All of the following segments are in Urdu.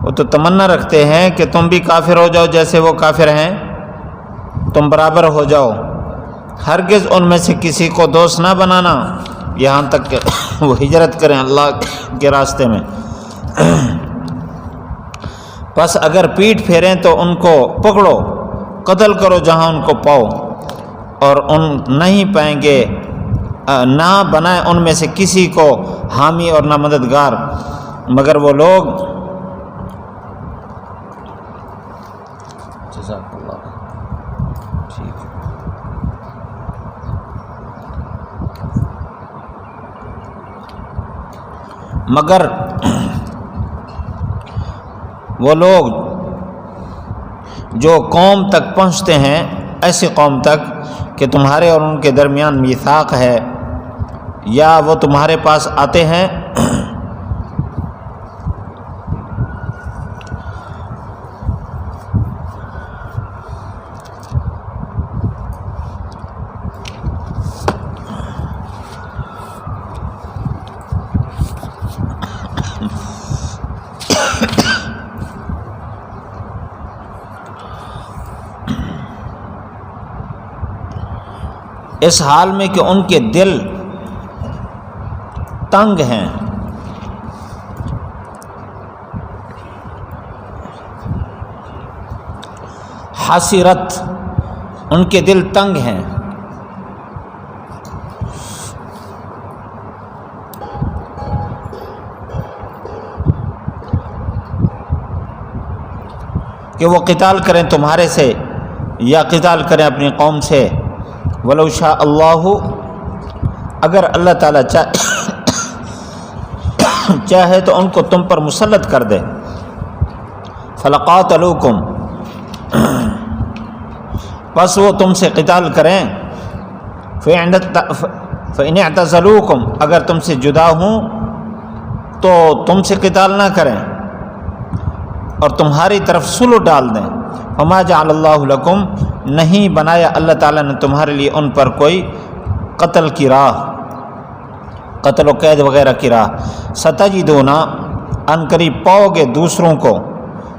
وہ تو تمنا رکھتے ہیں کہ تم بھی کافر ہو جاؤ جیسے وہ کافر ہیں، تم برابر ہو جاؤ۔ ہرگز ان میں سے کسی کو دوست نہ بنانا یہاں تک کہ وہ ہجرت کریں اللہ کے راستے میں۔ پس اگر پیٹھ پھیریں تو ان کو پکڑو، قتل کرو جہاں ان کو پاؤ، اور ان نہیں پائیں گے، نہ بنائیں ان میں سے کسی کو حامی اور نہ مددگار مگر وہ لوگ جزاک اللہ ٹھیک مگر وہ لوگ جو قوم تک پہنچتے ہیں، ایسی قوم تک کہ تمہارے اور ان کے درمیان میثاق ہے، یا وہ تمہارے پاس آتے ہیں اس حال میں کہ ان کے دل تنگ ہیں، حسرت، ان کے دل تنگ ہیں، کہ وہ قتال کریں تمہارے سے یا قتال کریں اپنی قوم سے۔ وَلَوْ شَاءَ اللَّهُ، اگر اللہ تعالیٰ چاہے تو ان کو تم پر مسلط کر دے۔ فَلَقَاتَلُوكُمْ، پس وہ تم سے قتال کریں۔ فَإِنِ اعْتَزَلُوكُمْ، اگر تم سے جدا ہوں تو تم سے قتال نہ کریں اور تمہاری طرف صلح ڈال دیں۔ فَمَا جَعَلَ اللَّهُ لَكُمْ، نہیں بنایا اللہ تعالیٰ نے تمہارے لیے ان پر کوئی قتل کی راہ، قتل و قید وغیرہ کی راہ۔ سَتَجِدُونَ، ان قریب پاؤ گے دوسروں کو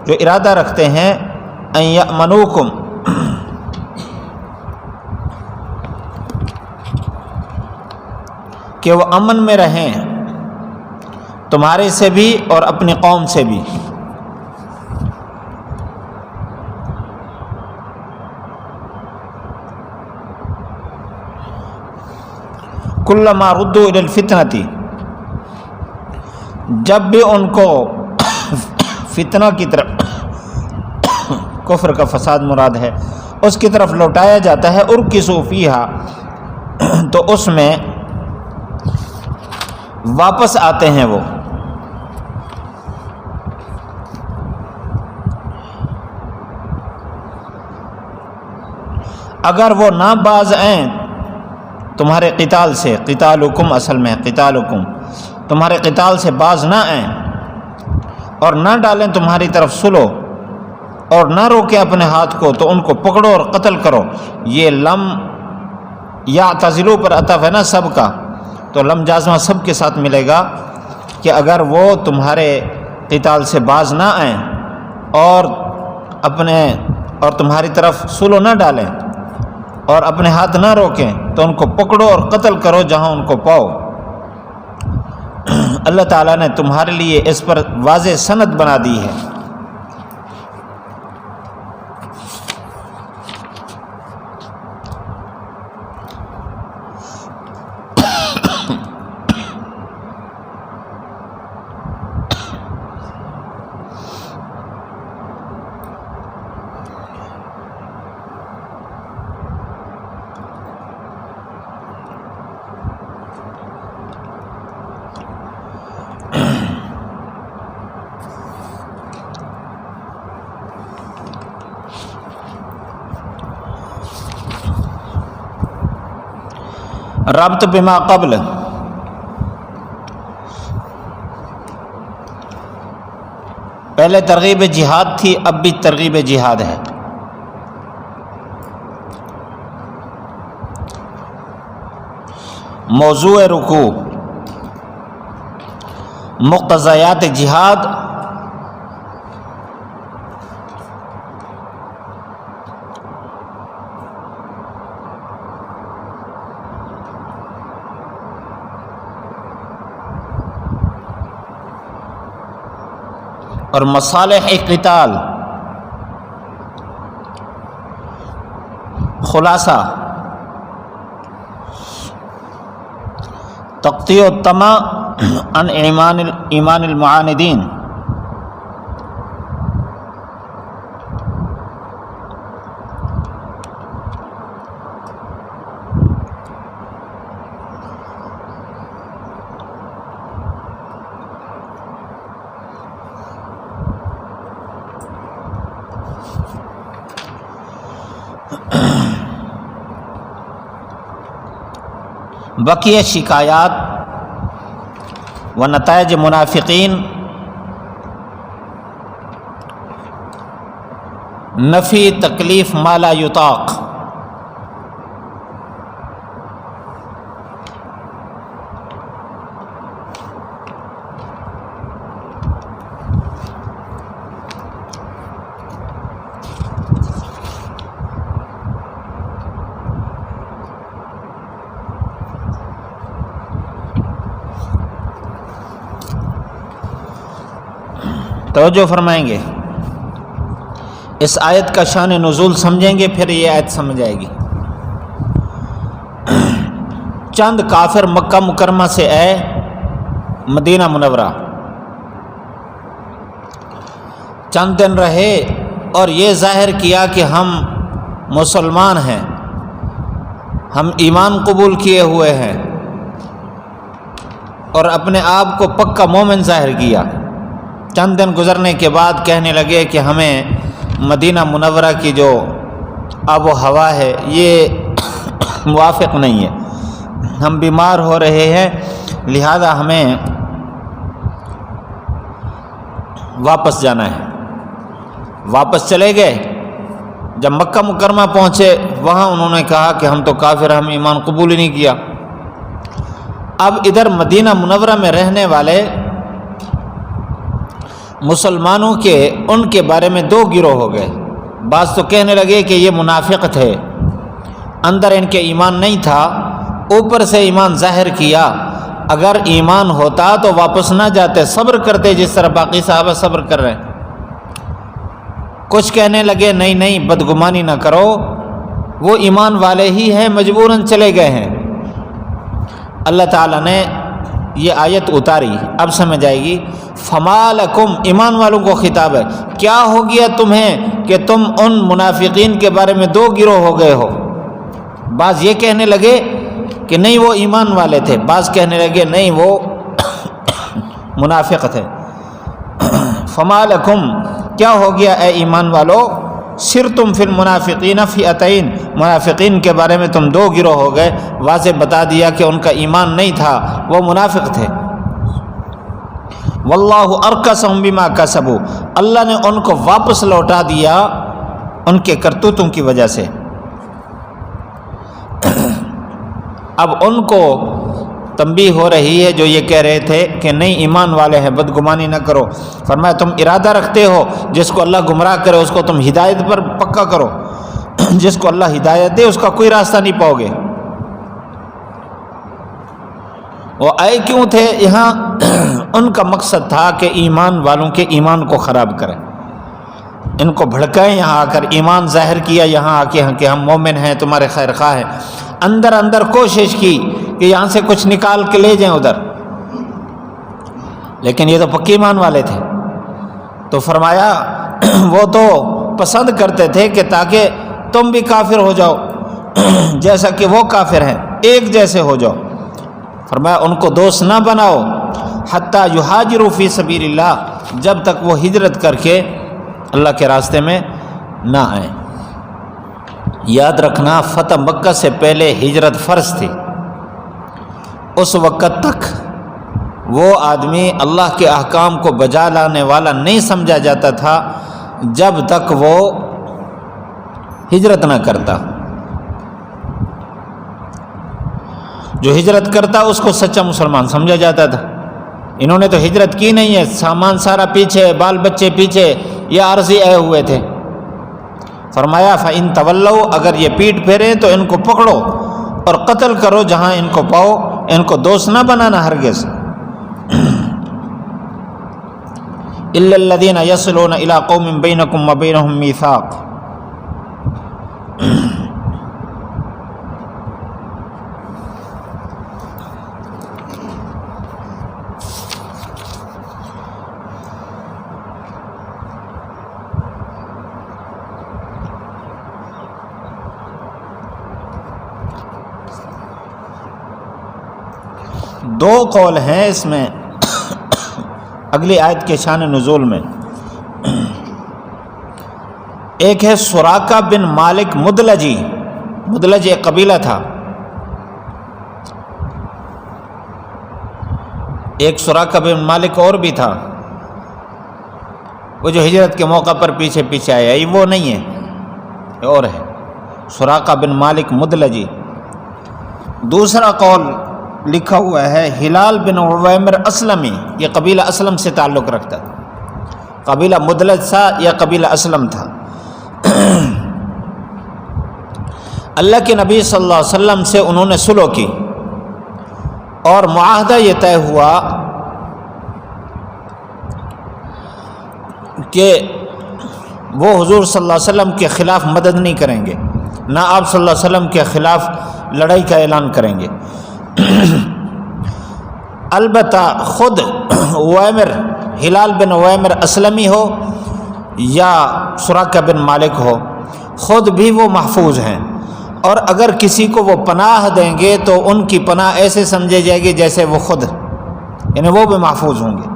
جو ارادہ رکھتے ہیں اَن يَأْمَنُوكُمْ، کہ وہ امن میں رہیں تمہارے سے بھی اور اپنی قوم سے بھی۔ کلما ردوا الی الفتنۃ، جب بھی ان کو فتنہ کی طرف، کفر کا فساد مراد ہے، اس کی طرف لوٹایا جاتا ہے، ارکسوا فیہا، تو اس میں واپس آتے ہیں وہ۔ اگر وہ نہ باز آئیں تمہارے قتال سے، قتالکم اصل میں قتالکم، تمہارے قتال سے باز نہ آئیں اور نہ ڈالیں تمہاری طرف صلح اور نہ روکیں اپنے ہاتھ کو، تو ان کو پکڑو اور قتل کرو۔ یہ لم یعتزلوا پر عطف ہے نا سب کا، تو لم جازمہ سب کے ساتھ ملے گا کہ اگر وہ تمہارے قتال سے باز نہ آئیں اور تمہاری طرف صلح نہ ڈالیں اور اپنے ہاتھ نہ روکیں، تو ان کو پکڑو اور قتل کرو جہاں ان کو پاؤ۔ اللہ تعالیٰ نے تمہارے لیے اس پر واضح سند بنا دی ہے۔ ربط بما قبل، پہلے ترغیب جہاد تھی، اب بھی ترغیب جہاد ہے۔ موضوع رکوع، مقتضیات جہاد اور مصالح قتال۔ خلاصہ: تقطيع الطمع عن ایمان المعاندین۔ بقیہ شکایات و نتائج منافقین: نفی تکلیف ما لا یطاق، توجہ فرمائیں گے، اس آیت کا شان نزول سمجھیں گے پھر یہ آیت سمجھ آئے گی۔ چند کافر مکہ مکرمہ سے آئے مدینہ منورہ، چند دن رہے اور یہ ظاہر کیا کہ ہم مسلمان ہیں، ہم ایمان قبول کیے ہوئے ہیں، اور اپنے آپ کو پکا مومن ظاہر کیا۔ چند دن گزرنے کے بعد کہنے لگے کہ ہمیں مدینہ منورہ کی جو آب و ہوا ہے یہ موافق نہیں ہے، ہم بیمار ہو رہے ہیں، لہذا ہمیں واپس جانا ہے۔ واپس چلے گئے۔ جب مکہ مکرمہ پہنچے وہاں انہوں نے کہا کہ ہم تو کافر، ہم ایمان قبول ہی نہیں کیا۔ اب ادھر مدینہ منورہ میں رہنے والے مسلمانوں کے ان کے بارے میں دو گروہ ہو گئے۔ بعض تو کہنے لگے کہ یہ منافق تھے، اندر ان کے ایمان نہیں تھا، اوپر سے ایمان ظاہر کیا، اگر ایمان ہوتا تو واپس نہ جاتے، صبر کرتے جس طرح باقی صحابہ صبر کر رہے ہیں۔ کچھ کہنے لگے نہیں نہیں بدگمانی نہ کرو، وہ ایمان والے ہی ہیں، مجبوراً چلے گئے ہیں۔ اللہ تعالیٰ نے یہ آیت اتاری، اب سمجھ آئے گی۔ فما لکم، ایمان والوں کو خطاب ہے، کیا ہو گیا تمہیں کہ تم ان منافقین کے بارے میں دو گروہ ہو گئے ہو؟ بعض یہ کہنے لگے کہ نہیں وہ ایمان والے تھے، بعض کہنے لگے نہیں وہ منافق تھے۔ فما لکم، کیا ہو گیا اے ایمان والو؟ سرتم فی المنافقین فئتین، منافقین کے بارے میں تم دو گروہ ہو گئے۔ واضح بتا دیا کہ ان کا ایمان نہیں تھا، وہ منافق تھے۔ واللہ ارکسہم بما کسبوا، اللہ نے ان کو واپس لوٹا دیا ان کے کرتوتوں کی وجہ سے۔ اب ان کو تنبیہ ہو رہی ہے جو یہ کہہ رہے تھے کہ نہیں ایمان والے ہیں، بدگمانی نہ کرو۔ فرمایا تم ارادہ رکھتے ہو جس کو اللہ گمراہ کرے اس کو تم ہدایت پر پکا کرو، جس کو اللہ ہدایت دے اس کا کوئی راستہ نہیں پاؤ گے۔ وہ آئے کیوں تھے یہاں؟ ان کا مقصد تھا کہ ایمان والوں کے ایمان کو خراب کریں، ان کو بھڑکائیں، یہاں آ کر ایمان ظاہر کیا، یہاں آ کے کہ ہم مومن ہیں، تمہارے خیر خواہ ہیں۔ اندر اندر کوشش کی کہ یہاں سے کچھ نکال کے لے جائیں ادھر، لیکن یہ تو پکے ایمان والے تھے۔ تو فرمایا وہ تو پسند کرتے تھے کہ تاکہ تم بھی کافر ہو جاؤ جیسا کہ وہ کافر ہیں، ایک جیسے ہو جاؤ۔ فرمایا ان کو دوست نہ بناؤ، حتیٰ یہاجروا فی سبیل اللہ، جب تک وہ ہجرت کر کے اللہ کے راستے میں نہ آئیں۔ یاد رکھنا فتح مکہ سے پہلے ہجرت فرض تھی، اس وقت تک وہ آدمی اللہ کے احکام کو بجا لانے والا نہیں سمجھا جاتا تھا جب تک وہ ہجرت نہ کرتا۔ جو ہجرت کرتا اس کو سچا مسلمان سمجھا جاتا تھا۔ انہوں نے تو ہجرت کی نہیں ہے، سامان سارا پیچھے، بال بچے پیچھے، یہ عارضی آئے ہوئے تھے۔ فرمایا فَإِن تَوَلَّوْا، اگر یہ پیٹ پھیریں تو ان کو پکڑو اور قتل کرو جہاں ان کو پاؤ، ان کو دوست نہ بنانا ہرگز۔ إلا الذين يصلون إلى قوم بينكم وبينهم ميثاق. دو قول ہیں اس میں اگلی آیت کے شان نزول میں. ایک ہے سراقہ بن مالک مدلجی، مدلج ایک قبیلہ تھا. ایک سراقہ بن مالک اور بھی تھا، وہ جو ہجرت کے موقع پر پیچھے پیچھے آیا، یہ وہ نہیں ہے، یہ اور ہے سراقہ بن مالک مدلجی. دوسرا قول لکھا ہوا ہے ہلال بن عویمر اسلمی، یہ قبیلہ اسلم سے تعلق رکھتا ہے. قبیلہ مدلج تھا یا قبیلہ اسلم تھا. اللہ کے نبی صلی اللہ علیہ وسلم سے انہوں نے صلح کی اور معاہدہ یہ طے ہوا کہ وہ حضور صلی اللہ علیہ وسلم کے خلاف مدد نہیں کریں گے، نہ آپ صلی اللہ علیہ وسلم کے خلاف لڑائی کا اعلان کریں گے. البتہ خود عویمر، ہلال بن عویمر اسلمی ہو یا سراقہ بن مالک ہو، خود بھی وہ محفوظ ہیں، اور اگر کسی کو وہ پناہ دیں گے تو ان کی پناہ ایسے سمجھے جائے گی جیسے وہ خود، یعنی وہ بھی محفوظ ہوں گے.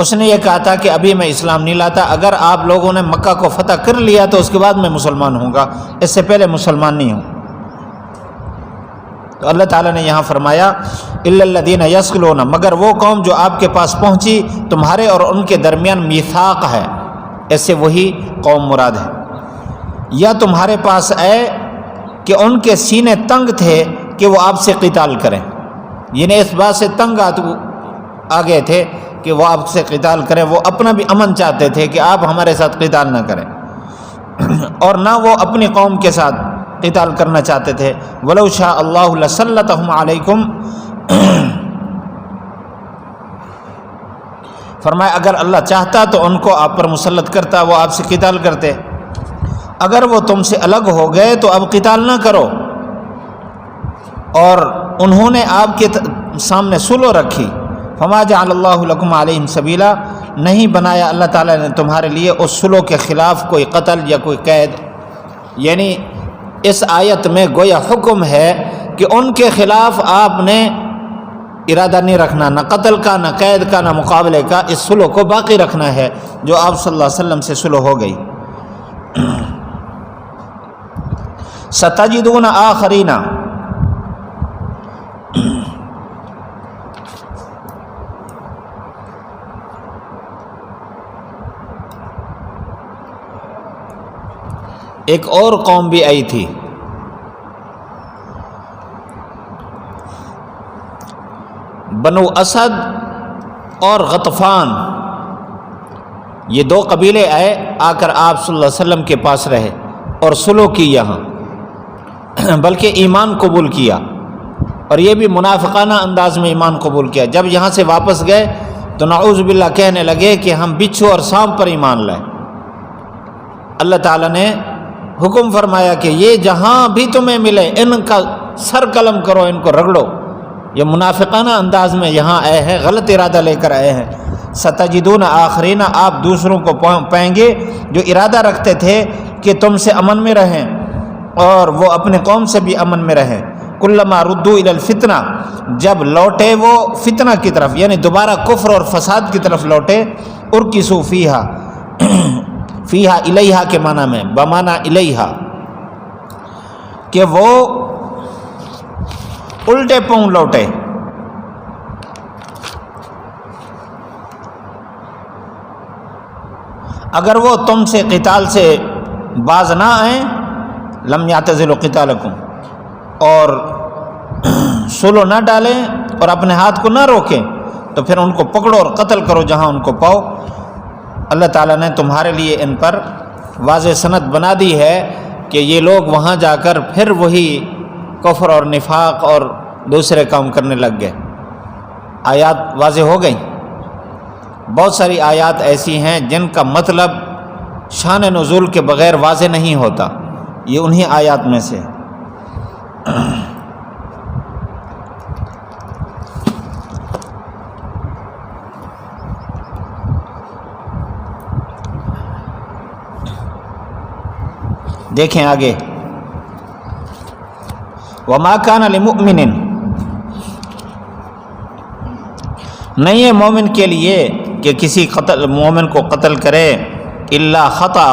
اس نے یہ کہا تھا کہ ابھی میں اسلام نہیں لاتا، اگر آپ لوگوں نے مکہ کو فتح کر لیا تو اس کے بعد میں مسلمان ہوں گا، اس سے پہلے مسلمان نہیں ہوں. تو اللہ تعالیٰ نے یہاں فرمایا الا الذین یصلون، مگر وہ قوم جو آپ کے پاس پہنچی تمہارے اور ان کے درمیان میثاق ہے، اس سے وہی قوم مراد ہے. یا تمہارے پاس آئے کہ ان کے سینے تنگ تھے کہ وہ آپ سے قتال کریں، یعنی اس بات سے تنگ آ گئے تھے کہ وہ آپ سے قتال کریں، وہ اپنا بھی امن چاہتے تھے کہ آپ ہمارے ساتھ قتال نہ کریں، اور نہ وہ اپنی قوم کے ساتھ قتال کرنا چاہتے تھے. وَلَوْ شَاءَ اللَّهُ لَسَلَّطَهُمْ عَلَيْكُمْ، فرمایا اگر اللہ چاہتا تو ان کو آپ پر مسلط کرتا، وہ آپ سے قتال کرتے. اگر وہ تم سے الگ ہو گئے تو اب قتال نہ کرو. اور انہوں نے آپ کے سامنے صلح رکھی. فما جعل اللہ لکم علیہم سبیلا، نہیں بنایا اللہ تعالیٰ نے تمہارے لیے اس صلح کے خلاف کوئی قتل یا کوئی قید. یعنی اس آیت میں گویا حکم ہے کہ ان کے خلاف آپ نے ارادہ نہیں رکھنا، نہ قتل کا، نہ قید کا، نہ مقابلے کا. اس صلح کو باقی رکھنا ہے جو آپ صلی اللہ علیہ وسلم سے صلح ہو گئی. ستجدون آخرین، ایک اور قوم بھی آئی تھی، بنو اسد اور غطفان. یہ دو قبیلے آئے، آ کر آپ صلی اللہ علیہ وسلم کے پاس رہے اور صلح کی یہاں، بلکہ ایمان قبول کیا، اور یہ بھی منافقانہ انداز میں ایمان قبول کیا. جب یہاں سے واپس گئے تو نعوذ باللہ کہنے لگے کہ ہم بچھو اور سانپ پر ایمان لائے. اللہ تعالیٰ نے حکم فرمایا کہ یہ جہاں بھی تمہیں ملے ان کا سر قلم کرو، ان کو رگڑو. یہ منافقانہ انداز میں یہاں آئے ہیں، غلط ارادہ لے کر آئے ہیں. ستجدون آخرین، آپ دوسروں کو پائیں گے جو ارادہ رکھتے تھے کہ تم سے امن میں رہیں اور وہ اپنے قوم سے بھی امن میں رہیں. کلما ردوا الی الفتنہ، جب لوٹے وہ فتنہ کی طرف، یعنی دوبارہ کفر اور فساد کی طرف لوٹے. ارکسوا فیہا، فیہا الیہا کے معنی میں، بمعنی الیہا، کہ وہ الٹے پاؤں لوٹے. اگر وہ تم سے قتال سے باز نہ آئیں، لم یعتزلوا قتالکم، اور صلح نہ ڈالیں اور اپنے ہاتھ کو نہ روکیں، تو پھر ان کو پکڑو اور قتل کرو جہاں ان کو پاؤ. اللہ تعالیٰ نے تمہارے لیے ان پر واضح سند بنا دی ہے کہ یہ لوگ وہاں جا کر پھر وہی کفر اور نفاق اور دوسرے کام کرنے لگ گئے۔ آیات واضح ہو گئیں؟ بہت ساری آیات ایسی ہیں جن کا مطلب شان نزول کے بغیر واضح نہیں ہوتا، یہ انہی آیات میں سے۔ دیکھیں آگے، وَمَا كَانَ لِمُؤْمِنٍ، نہیں ہے مومن کے لیے کہ کسی مومن کو قتل کرے، الا خطأ،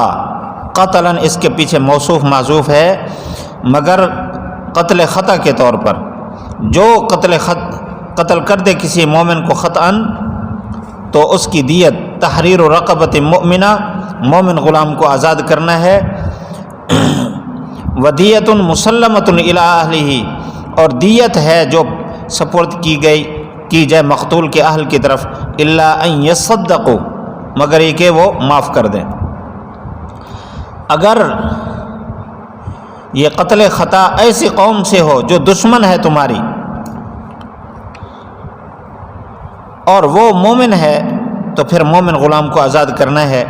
قتلاً اس کے پیچھے موصوف معذوف ہے، مگر قتل خطا کے طور پر۔ جو قتل کر دے کسی مومن کو خطأً تو اس کی دیت تحریر رقبۃ مؤمنہ، مومن غلام کو آزاد کرنا ہے، ودیت مسلمۃ الی اہلہ، اور دیت ہے جو سپرد کی جائے مقتول کے اہل کی طرف، الا ان یصدقوا، مگر یہ کہ وہ معاف کر دیں۔ اگر یہ قتل خطا ایسی قوم سے ہو جو دشمن ہے تمہاری اور وہ مومن ہے، تو پھر مومن غلام کو آزاد کرنا ہے۔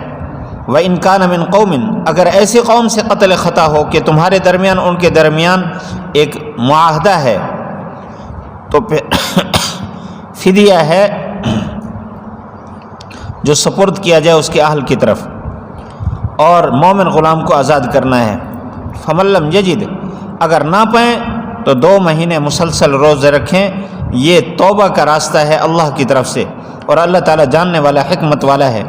وَإِن كَانَ مِن قَوْمٍ، اگر ایسی قوم سے قتل خطا ہو کہ تمہارے درمیان ان کے درمیان ایک معاہدہ ہے، تو پھر فدیہ ہے جو سپرد کیا جائے اس کے اہل کی طرف، اور مومن غلام کو آزاد کرنا ہے۔ فَمَن لَّمْ يَجِدْ، اگر نہ پائیں تو 2 مہینے مسلسل روزے رکھیں، یہ توبہ کا راستہ ہے اللہ کی طرف سے، اور اللہ تعالیٰ جاننے والا حکمت والا ہے۔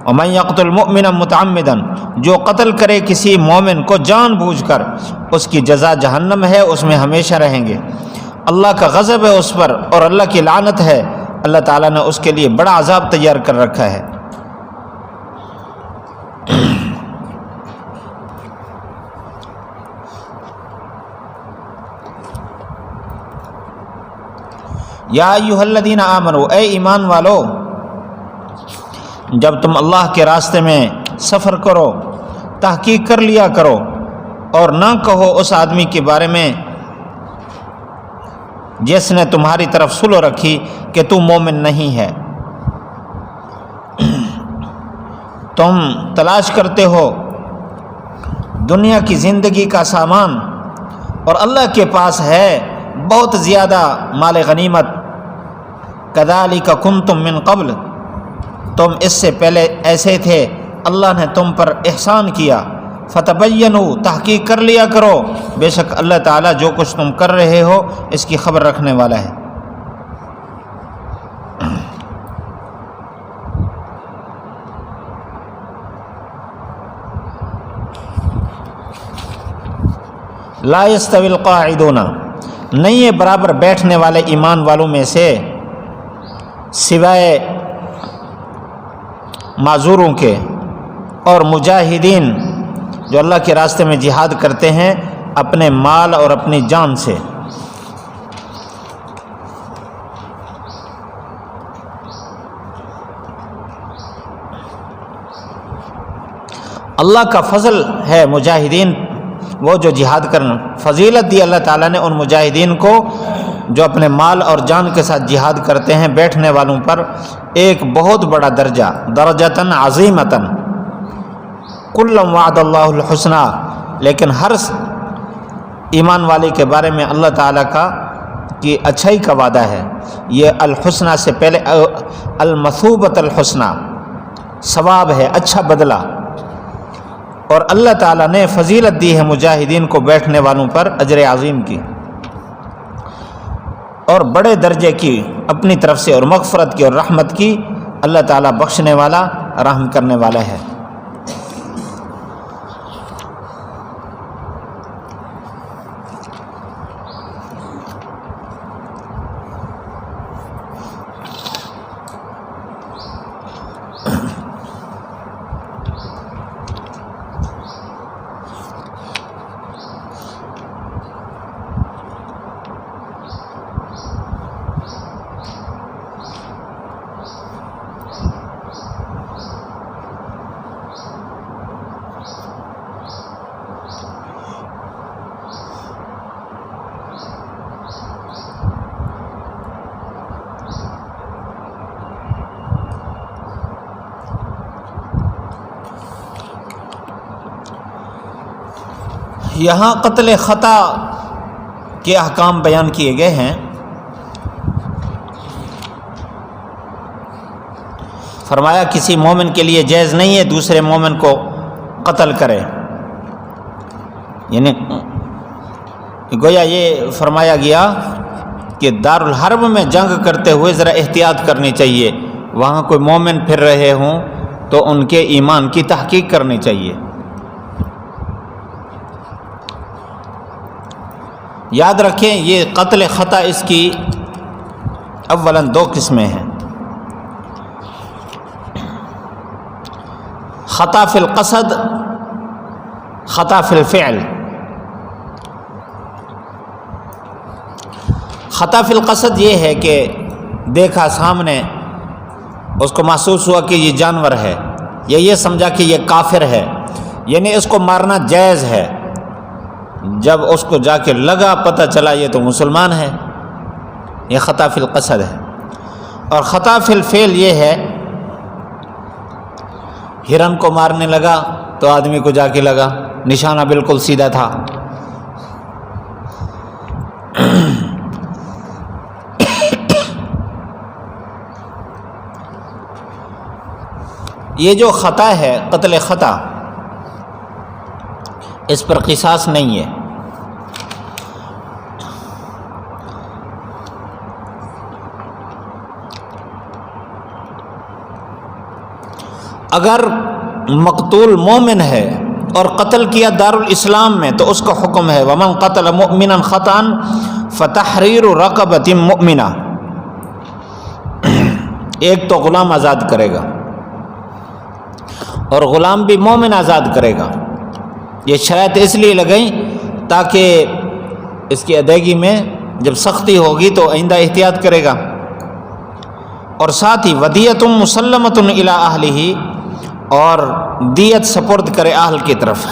وَمَن يَقْتُلْ مُؤْمِنًا مُتَعَمِّدًا، جو قتل کرے کسی مومن کو جان بوجھ کر، اس کی جزا جہنم ہے، اس میں ہمیشہ رہیں گے۔ اللہ کا غضب ہے اس پر اور اللہ کی لعنت ہے، اللہ تعالیٰ نے اس کے لیے بڑا عذاب تیار کر رکھا ہے۔ یا ایھا الذین آمنوا، اے ایمان والو، جب تم اللہ کے راستے میں سفر کرو تحقیق کر لیا کرو، اور نہ کہو اس آدمی کے بارے میں جس نے تمہاری طرف صلح رکھی کہ تو مومن نہیں ہے۔ تم تلاش کرتے ہو دنیا کی زندگی کا سامان، اور اللہ کے پاس ہے بہت زیادہ مال غنیمت۔ کذالک کنتم من قبل، تم اس سے پہلے ایسے تھے، اللہ نے تم پر احسان کیا۔ فتبینوا، تحقیق کر لیا کرو، بے شک اللہ تعالیٰ جو کچھ تم کر رہے ہو اس کی خبر رکھنے والا ہے۔ لا یستوی القاعدون، نہیں ہے برابر بیٹھنے والے ایمان والوں میں سے سوائے معذوروں کے اور مجاہدین جو اللہ کے راستے میں جہاد کرتے ہیں اپنے مال اور اپنی جان سے۔ اللہ کا فضل ہے مجاہدین، وہ جو جہاد کرنا، فضیلت دی اللہ تعالیٰ نے ان مجاہدین کو جو اپنے مال اور جان کے ساتھ جہاد کرتے ہیں، بیٹھنے والوں پر ایک بہت بڑا درجہ، درجتاً عظیمتاً۔ کلا وعد اللہ الحسنى، لیکن ہر ایمان والے کے بارے میں اللہ تعالیٰ کا کی اچھائی کا وعدہ ہے۔ یہ الحسنى سے پہلے المثوبۃ الحسنى، ثواب ہے، اچھا بدلہ، اور اللہ تعالیٰ نے فضیلت دی ہے مجاہدین کو بیٹھنے والوں پر اجر عظیم کی، اور بڑے درجے کی اپنی طرف سے، اور مغفرت کی اور رحمت کی۔ اللہ تعالیٰ بخشنے والا، رحم کرنے والا ہے۔ یہاں قتل خطا کے احکام بیان کیے گئے ہیں۔ فرمایا کسی مومن کے لیے جائز نہیں ہے دوسرے مومن کو قتل کرے، یعنی گویا یہ فرمایا گیا کہ دارالحرب میں جنگ کرتے ہوئے ذرا احتیاط کرنی چاہیے، وہاں کوئی مومن پھر رہے ہوں تو ان کے ایمان کی تحقیق کرنی چاہیے۔ یاد رکھیں یہ قتل خطا اس کی اولاً دو قسمیں ہیں، خطا فی القصد، خطا فی الفعل۔ خطا فی القصد یہ ہے کہ دیکھا سامنے، اس کو محسوس ہوا کہ یہ جانور ہے، یا یہ سمجھا کہ یہ کافر ہے، یعنی اس کو مارنا جائز ہے، جب اس کو جا کے لگا پتہ چلا یہ تو مسلمان ہے، یہ خطا فی القصد ہے۔ اور خطا فی الفعل یہ ہے ہرن کو مارنے لگا تو آدمی کو جا کے لگا، نشانہ بالکل سیدھا تھا۔ یہ جو خطا ہے قتل خطا، اس پر قصاص نہیں ہے۔ اگر مقتول مومن ہے اور قتل کیا دارالاسلام میں تو اس کا حکم ہے ومن قتل مؤمنا خطأ فتحریر رقبۃ مؤمنہ، ایک تو غلام آزاد کرے گا اور غلام بھی مومن آزاد کرے گا۔ یہ شرائط اس لیے لگائیں تاکہ اس کی ادائیگی میں جب سختی ہوگی تو آئندہ احتیاط کرے گا، اور ساتھ ہی ودیۃ مسلمۃ الی اہلہ، اور دیت سپرد کرے اہل کی طرف،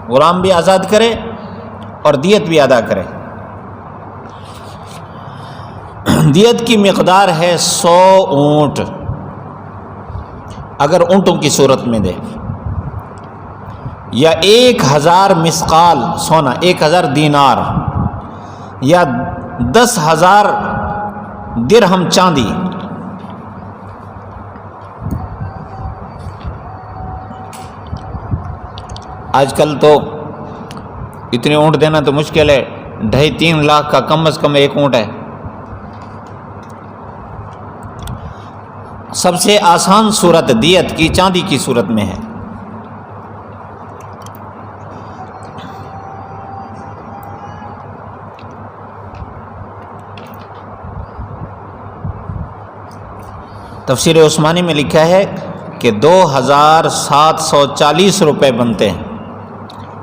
غلام بھی آزاد کرے اور دیت بھی ادا کرے۔ دیت کی مقدار ہے 100 اونٹ، اگر اونٹوں کی صورت میں دے، یا 1000 مسقال سونا، 1000 دینار، یا 10,000 درہم چاندی۔ آج کل تو اتنے اونٹ دینا تو مشکل ہے، 2.5-3 لاکھ کا کم از کم ایک اونٹ ہے۔ سب سے آسان صورت دیت کی چاندی کی صورت میں ہے۔ تفسیر عثمانی میں لکھا ہے کہ 2740 روپے بنتے ہیں،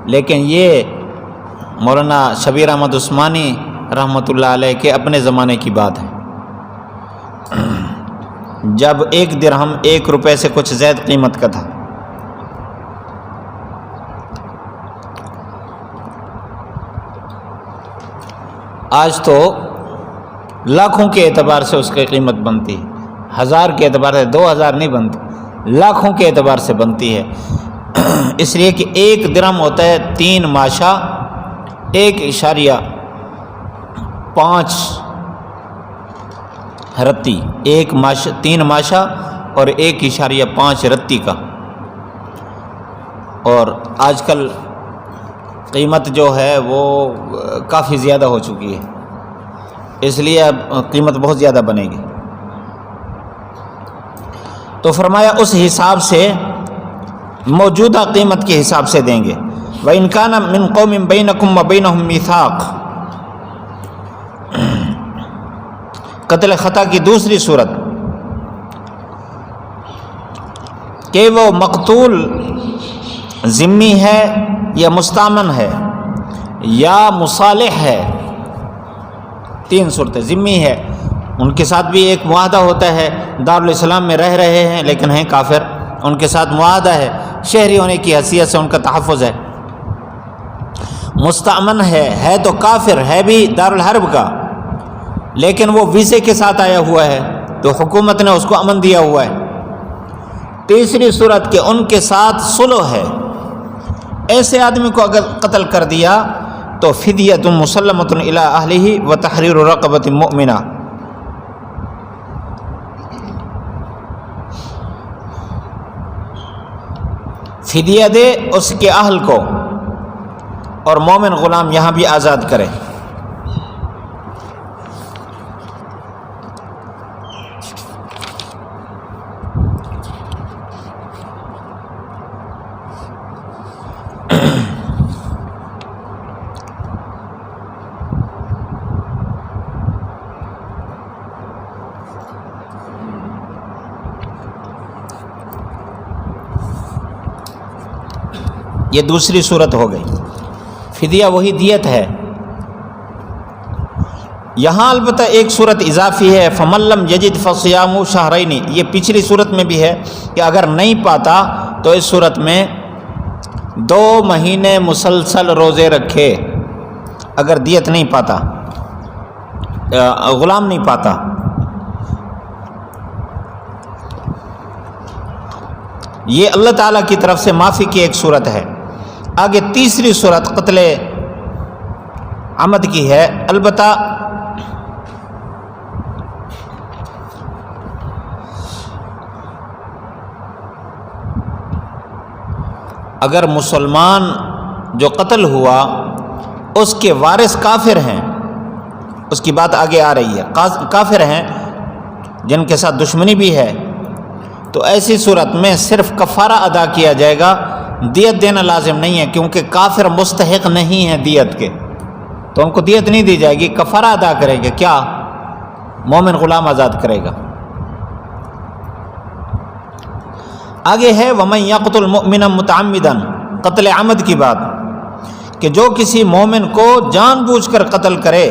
لیکن یہ مولانا شبیر احمد عثمانی رحمۃ اللہ علیہ کے اپنے زمانے کی بات ہے، جب 1 درہم 1 روپے سے کچھ زائد قیمت کا تھا۔ آج تو لاکھوں کے اعتبار سے اس کی قیمت بنتی ہے، 1000 کے اعتبار سے 2000 نہیں بنتی، لاکھوں کے اعتبار سے بنتی ہے، اس لیے کہ 1 درہم ہوتا ہے 3 ماشا 1.5 رتی، 3 ماشا اور 1.5 رتی کا۔ اور آج کل قیمت جو ہے وہ کافی زیادہ ہو چکی ہے، اس لیے اب قیمت بہت زیادہ بنے گی۔ تو فرمایا اس حساب سے موجودہ قیمت کے حساب سے دیں گے۔ وَإِنْ كَانَ مِنْ قَوْمٍ بَيْنَكُمْ وَبَيْنَهُمْ مِيثَاقٌ۔ قتل خطا کی دوسری صورت کہ وہ مقتول ذمی ہے یا مستامن ہے یا مصالح ہے، 3 صورتیں۔ ذمی ہے، ان کے ساتھ بھی ایک معاہدہ ہوتا ہے، دارالاسلام میں رہ رہے ہیں لیکن ہیں کافر، ان کے ساتھ معاہدہ ہے، شہری ہونے کی حیثیت سے ان کا تحفظ ہے۔ مستامن ہے تو کافر ہے بھی دارالحرب کا، لیکن وہ ویزے کے ساتھ آیا ہوا ہے تو حکومت نے اس کو امن دیا ہوا ہے۔ تیسری صورت کہ ان کے ساتھ صلح ہے، ایسے آدمی کو اگر قتل کر دیا تو فدیۃ مسلمۃ الی اہلہ و تحریر رقبۃ مؤمنہ، فدیہ دے اس کے اہل کو، اور مومن غلام یہاں بھی آزاد کرے۔ یہ دوسری صورت ہو گئی، فدیہ وہی دیت ہے۔ یہاں البتہ ایک صورت اضافی ہے، فَمَن لَّمْ يَجِدْ فَصِيَامُ شَهْرَيْنِ، یہ پچھلی صورت میں بھی ہے کہ اگر نہیں پاتا تو اس صورت میں 2 مہینے مسلسل روزے رکھے، اگر دیت نہیں پاتا، غلام نہیں پاتا۔ یہ اللہ تعالیٰ کی طرف سے معافی کی ایک صورت ہے۔ آگے تیسری صورت قتل عمد کی ہے، البتہ اگر مسلمان جو قتل ہوا اس کے وارث کافر ہیں، اس کی بات آگے آ رہی ہے، کافر ہیں جن کے ساتھ دشمنی بھی ہے، تو ایسی صورت میں صرف کفارہ ادا کیا جائے گا، دیت دینا لازم نہیں ہے، کیونکہ کافر مستحق نہیں ہے دیت کے، تو ان کو دیت نہیں دی جائے گی، کفارہ ادا کرے گا، کیا مومن غلام آزاد کرے گا۔ آگے ہے وَمَن يَقْتُلْ مُؤْمِنًا مُتَعَمِّدًا، قتل عمد کی بات، کہ جو کسی مومن کو جان بوجھ کر قتل کرے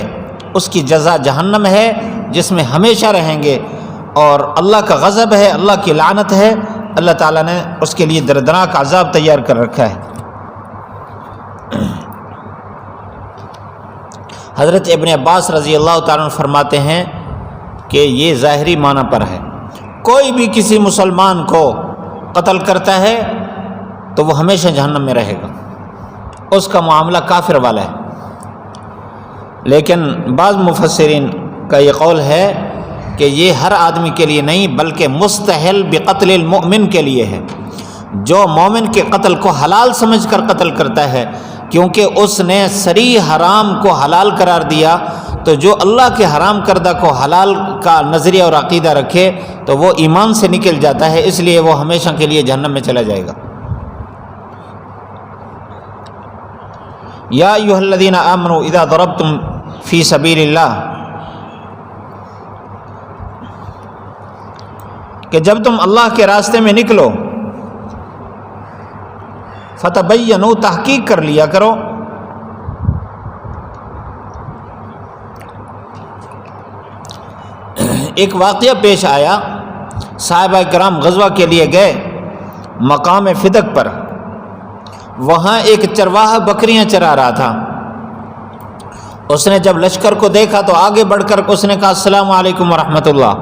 اس کی جزا جہنم ہے جس میں ہمیشہ رہیں گے، اور اللہ کا غضب ہے، اللہ کی لعنت ہے، اللہ تعالیٰ نے اس کے لیے دردناک عذاب تیار کر رکھا ہے۔ حضرت ابن عباس رضی اللہ تعالیٰ عنہ فرماتے ہیں کہ یہ ظاہری معنی پر ہے، کوئی بھی کسی مسلمان کو قتل کرتا ہے تو وہ ہمیشہ جہنم میں رہے گا، اس کا معاملہ کافر والا ہے۔ لیکن بعض مفسرین کا یہ قول ہے کہ یہ ہر آدمی کے لیے نہیں بلکہ مستحل بقتل المؤمن کے لیے ہے، جو مومن کے قتل کو حلال سمجھ کر قتل کرتا ہے، کیونکہ اس نے صریح حرام کو حلال قرار دیا، تو جو اللہ کے حرام کردہ کو حلال کا نظریہ اور عقیدہ رکھے تو وہ ایمان سے نکل جاتا ہے، اس لیے وہ ہمیشہ کے لیے جہنم میں چلا جائے گا۔ یا ایھا الذین آمنوا اذا ضربتم فی سبیل اللہ، کہ جب تم اللہ کے راستے میں نکلو، فتبینوا، تحقیق کر لیا کرو، ایک واقعہ پیش آیا، صحابہ کرام غزوہ کے لیے گئے مقام فدق پر، وہاں ایک چرواہا بکریاں چرا رہا تھا، اس نے جب لشکر کو دیکھا تو آگے بڑھ کر اس نے کہا السلام علیکم ورحمۃ اللہ۔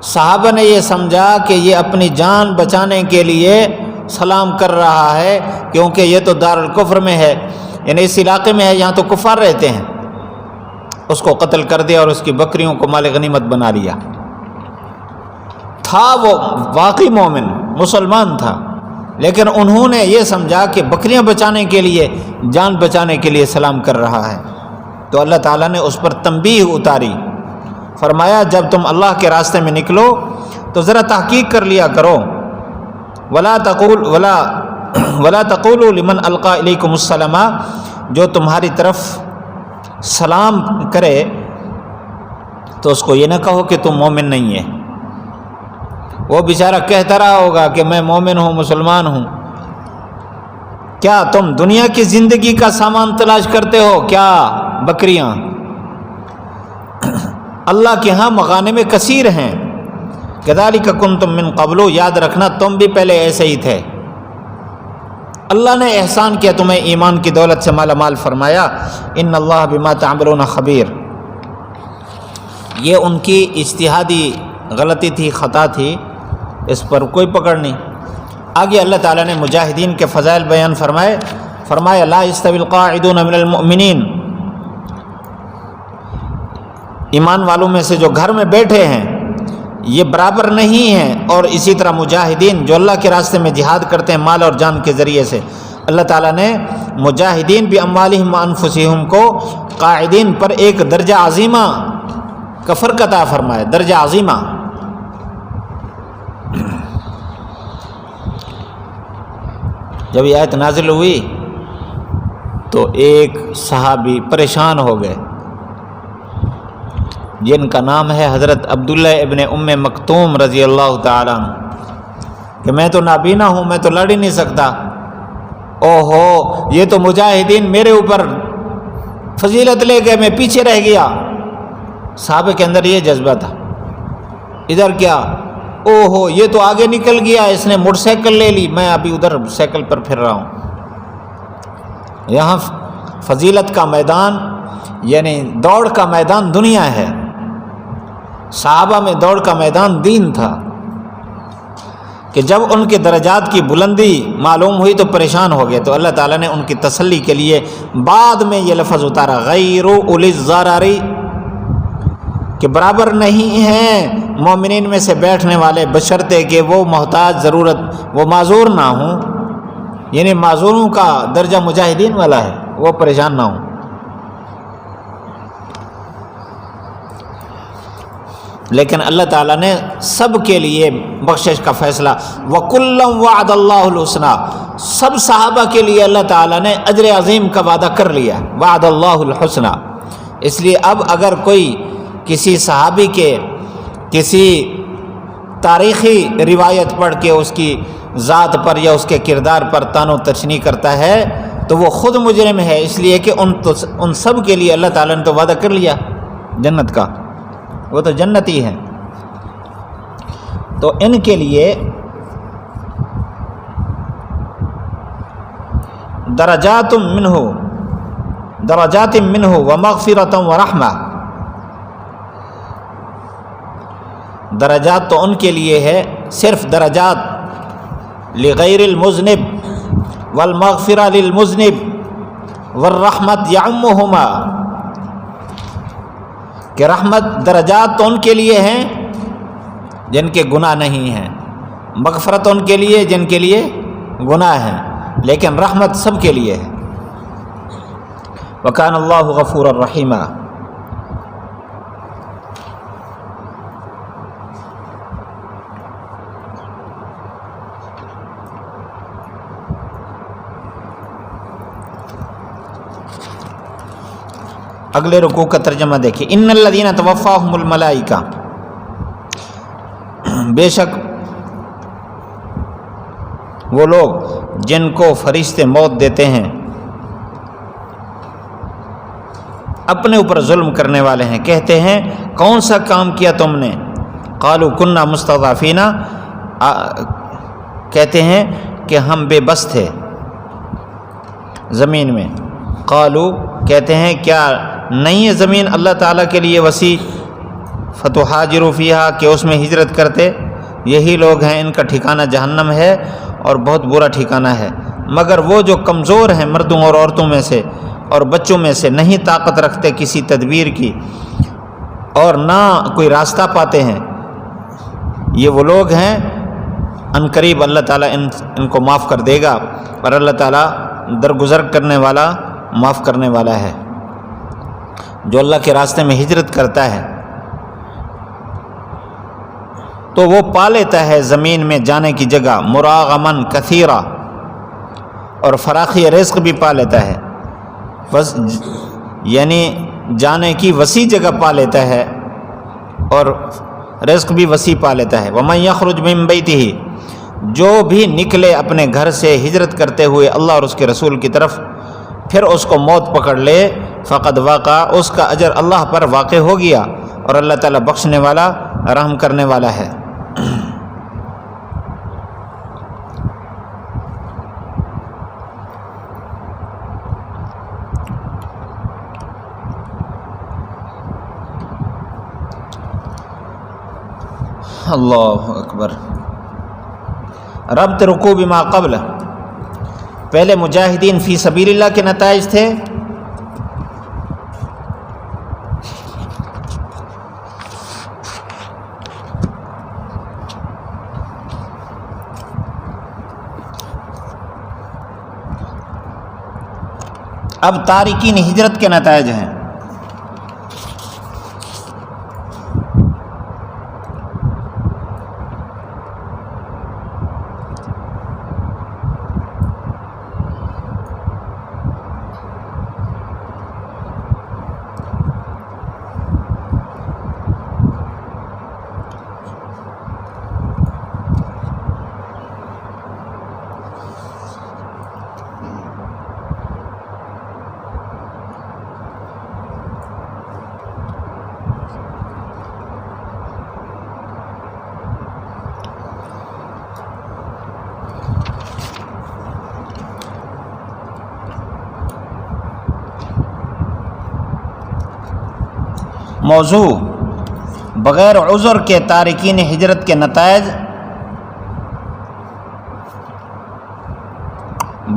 صحابہ نے یہ سمجھا کہ یہ اپنی جان بچانے کے لیے سلام کر رہا ہے، کیونکہ یہ تو دار الکفر میں ہے، یعنی اس علاقے میں ہے، یہاں تو کفار رہتے ہیں، اس کو قتل کر دیا اور اس کی بکریوں کو مال غنیمت بنا لیا۔ تھا وہ واقعی مومن مسلمان تھا، لیکن انہوں نے یہ سمجھا کہ بکریاں بچانے کے لیے، جان بچانے کے لیے سلام کر رہا ہے، تو اللہ تعالیٰ نے اس پر تنبیہ اتاری، فرمایا جب تم اللہ کے راستے میں نکلو تو ذرا تحقیق کر لیا کرو، ولا تقولوا لمن القى الیکم السلام، جو تمہاری طرف سلام کرے تو اس کو یہ نہ کہو کہ تم مومن نہیں ہے، وہ بیچارہ کہتا رہا ہوگا کہ میں مومن ہوں، مسلمان ہوں۔ کیا تم دنیا کی زندگی کا سامان تلاش کرتے ہو؟ کیا بکریاں؟ اللہ کے ہاں مغانم کثیر ہیں، کذالک کنتم من قبل، یاد رکھنا تم بھی پہلے ایسے ہی تھے، اللہ نے احسان کیا، تمہیں ایمان کی دولت سے مالا مال فرمایا، ان اللہ بما تعملون خبیر۔ یہ ان کی اجتہادی غلطی تھی، خطا تھی، اس پر کوئی پکڑ نہیں، آگے اللہ تعالیٰ نے مجاہدین کے فضائل بیان فرمایا لا یستوی القاعدون من المؤمنین، ایمان والوں میں سے جو گھر میں بیٹھے ہیں یہ برابر نہیں ہیں، اور اسی طرح مجاہدین جو اللہ کے راستے میں جہاد کرتے ہیں مال اور جان کے ذریعے سے۔ اللہ تعالیٰ نے مجاہدین باموالہم وانفسہم کو قاعدین پر ایک درجہ عظیمہ کا فرق عطا فرمایا، درجہ عظیمہ۔ جب یہ آیت نازل ہوئی تو ایک صحابی پریشان ہو گئے جن کا نام ہے حضرت عبداللہ ابن ام مکتوم رضی اللہ تعالیٰ عنہ، کہ میں تو نابینا ہوں، میں تو لڑ ہی نہیں سکتا، اوہو یہ تو مجاہدین میرے اوپر فضیلت لے گئے، میں پیچھے رہ گیا۔ صحابہ کے اندر یہ جذبہ تھا، ادھر کیا، اوہو یہ تو آگے نکل گیا، اس نے موٹر سائیکل لے لی، میں ابھی ادھر سائیکل پر پھر رہا ہوں۔ یہاں فضیلت کا میدان یعنی دوڑ کا میدان دنیا ہے، صحابہ میں دوڑ کا میدان دین تھا، کہ جب ان کے درجات کی بلندی معلوم ہوئی تو پریشان ہو گئے، تو اللہ تعالیٰ نے ان کی تسلی کے لیے بعد میں یہ لفظ اتارا غیر اولی الضرر، کہ برابر نہیں ہیں مومنین میں سے بیٹھنے والے بشرطے کہ وہ محتاج ضرورت وہ معذور نہ ہوں، یعنی معذوروں کا درجہ مجاہدین والا ہے، وہ پریشان نہ ہوں۔ لیکن اللہ تعالیٰ نے سب کے لیے بخشش کا فیصلہ، وَكُلًّا وَعَدَ اللَّهُ الْحُسْنَى، سب صحابہ کے لیے اللہ تعالیٰ نے اجر عظیم کا وعدہ کر لیا، وعد اللہ الحسنى۔ اس لیے اب اگر کوئی کسی صحابی کے کسی تاریخی روایت پڑھ کے اس کی ذات پر یا اس کے کردار پر طعن و تشنیع کرتا ہے تو وہ خود مجرم ہے، اس لیے کہ ان سب کے لیے اللہ تعالیٰ نے تو وعدہ کر لیا جنت کا، وہ تو جنتی ہیں۔ تو ان کے لیے درجات منہ ومغفرۃ ورحمہ، درجات تو ان کے لیے ہے، صرف درجات لغیر المذنب والمغفرہ للمذنب والرحمت یعمہما، کہ رحمت درجات تو ان کے لیے ہیں جن کے گناہ نہیں ہیں، مغفرت ان کے لیے جن کے لیے گناہ ہیں، لیکن رحمت سب کے لیے ہے۔ وکان اللہ غفورا رحیما۔ اگلے رکوع کا ترجمہ دیکھیے، ان الذین توفاہم الملائکہ، بے شک وہ لوگ جن کو فرشتے موت دیتے ہیں اپنے اوپر ظلم کرنے والے ہیں، کہتے ہیں کون سا کام کیا تم نے؟ قالوا کننا مستضعفین، کہتے ہیں کہ ہم بے بس تھے زمین میں۔ قالوا، کہتے ہیں کیا نہیں ہے زمین اللہ تعالیٰ کے لیے وسیع؟ فتہاجروا فیہا، کہ اس میں ہجرت کرتے؟ یہی لوگ ہیں ان کا ٹھکانہ جہنم ہے اور بہت برا ٹھکانہ ہے۔ مگر وہ جو کمزور ہیں مردوں اور عورتوں میں سے اور بچوں میں سے، نہیں طاقت رکھتے کسی تدبیر کی اور نہ کوئی راستہ پاتے ہیں، یہ وہ لوگ ہیں ان قریب اللہ تعالیٰ ان کو معاف کر دے گا، اور اللہ تعالیٰ درگزر کرنے والا معاف کرنے والا ہے۔ جو اللہ کے راستے میں ہجرت کرتا ہے تو وہ پا لیتا ہے زمین میں جانے کی جگہ، مراغمن کثیرہ، اور فراخی رزق بھی پا لیتا ہے، یعنی جانے کی وسیع جگہ پا لیتا ہے اور رزق بھی وسیع پا لیتا ہے۔ ومن یخرج من بیتہ، جو بھی نکلے اپنے گھر سے ہجرت کرتے ہوئے اللہ اور اس کے رسول کی طرف، پھر اس کو موت پکڑ لے، فقد وقع، اس کا اجر اللہ پر واقع ہو گیا، اور اللہ تعالیٰ بخشنے والا رحم کرنے والا ہے۔ اللہ اکبر۔ ربط رکوب ما قبل، پہلے مجاہدین فی سبیل اللہ کے نتائج تھے، اب تارکین ہجرت کے نتائج ہیں۔ موضوع بغیر عذر کے تارکین ہجرت کے نتائج،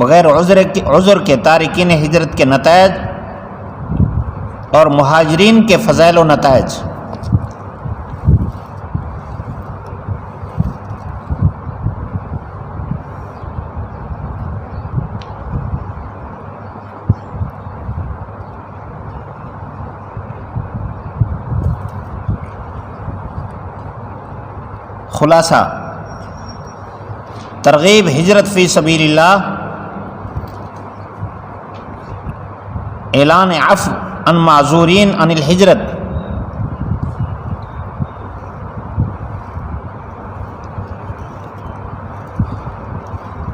بغیر عذر کے تارکین ہجرت کے نتائج اور مہاجرین کے فضائل و نتائج۔ خلاصہ، ترغیب ہجرت فی سبیل اللہ، اعلان عفو عن معذورین عن الہجرت،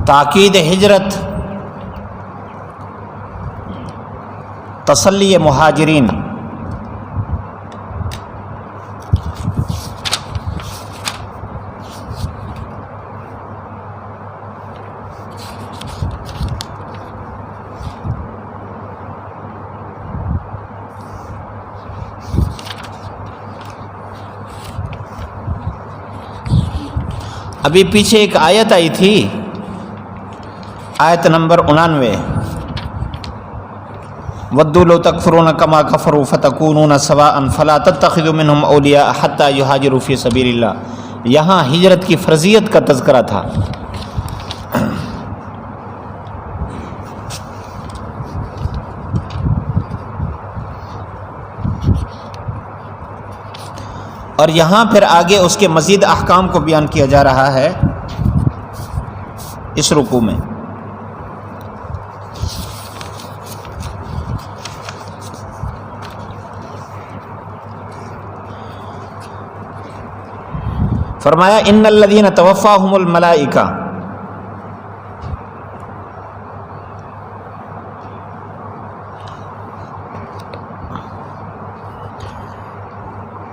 تاکید ہجرت، تسلی مہاجرین۔ ابھی پیچھے ایک آیت آئی تھی، آیت نمبر 99، وَدُّوا لَوْ تَكْفُرُونَ كَمَا كَفَرُوا فَتَكُونُونَ سَوَاءً فَلَا تَتَّخِذُوا مِنْهُمْ أَوْلِيَاءَ حَتَّى يُهَاجِرُوا فِي سَبِيلِ اللَّهِ۔ یہاں ہجرت کی فرضیت کا تذکرہ تھا۔ اور یہاں پھر آگے اس کے مزید احکام کو بیان کیا جا رہا ہے اس رکوع میں۔ فرمایا ان الذین توفاہم الملائکہ،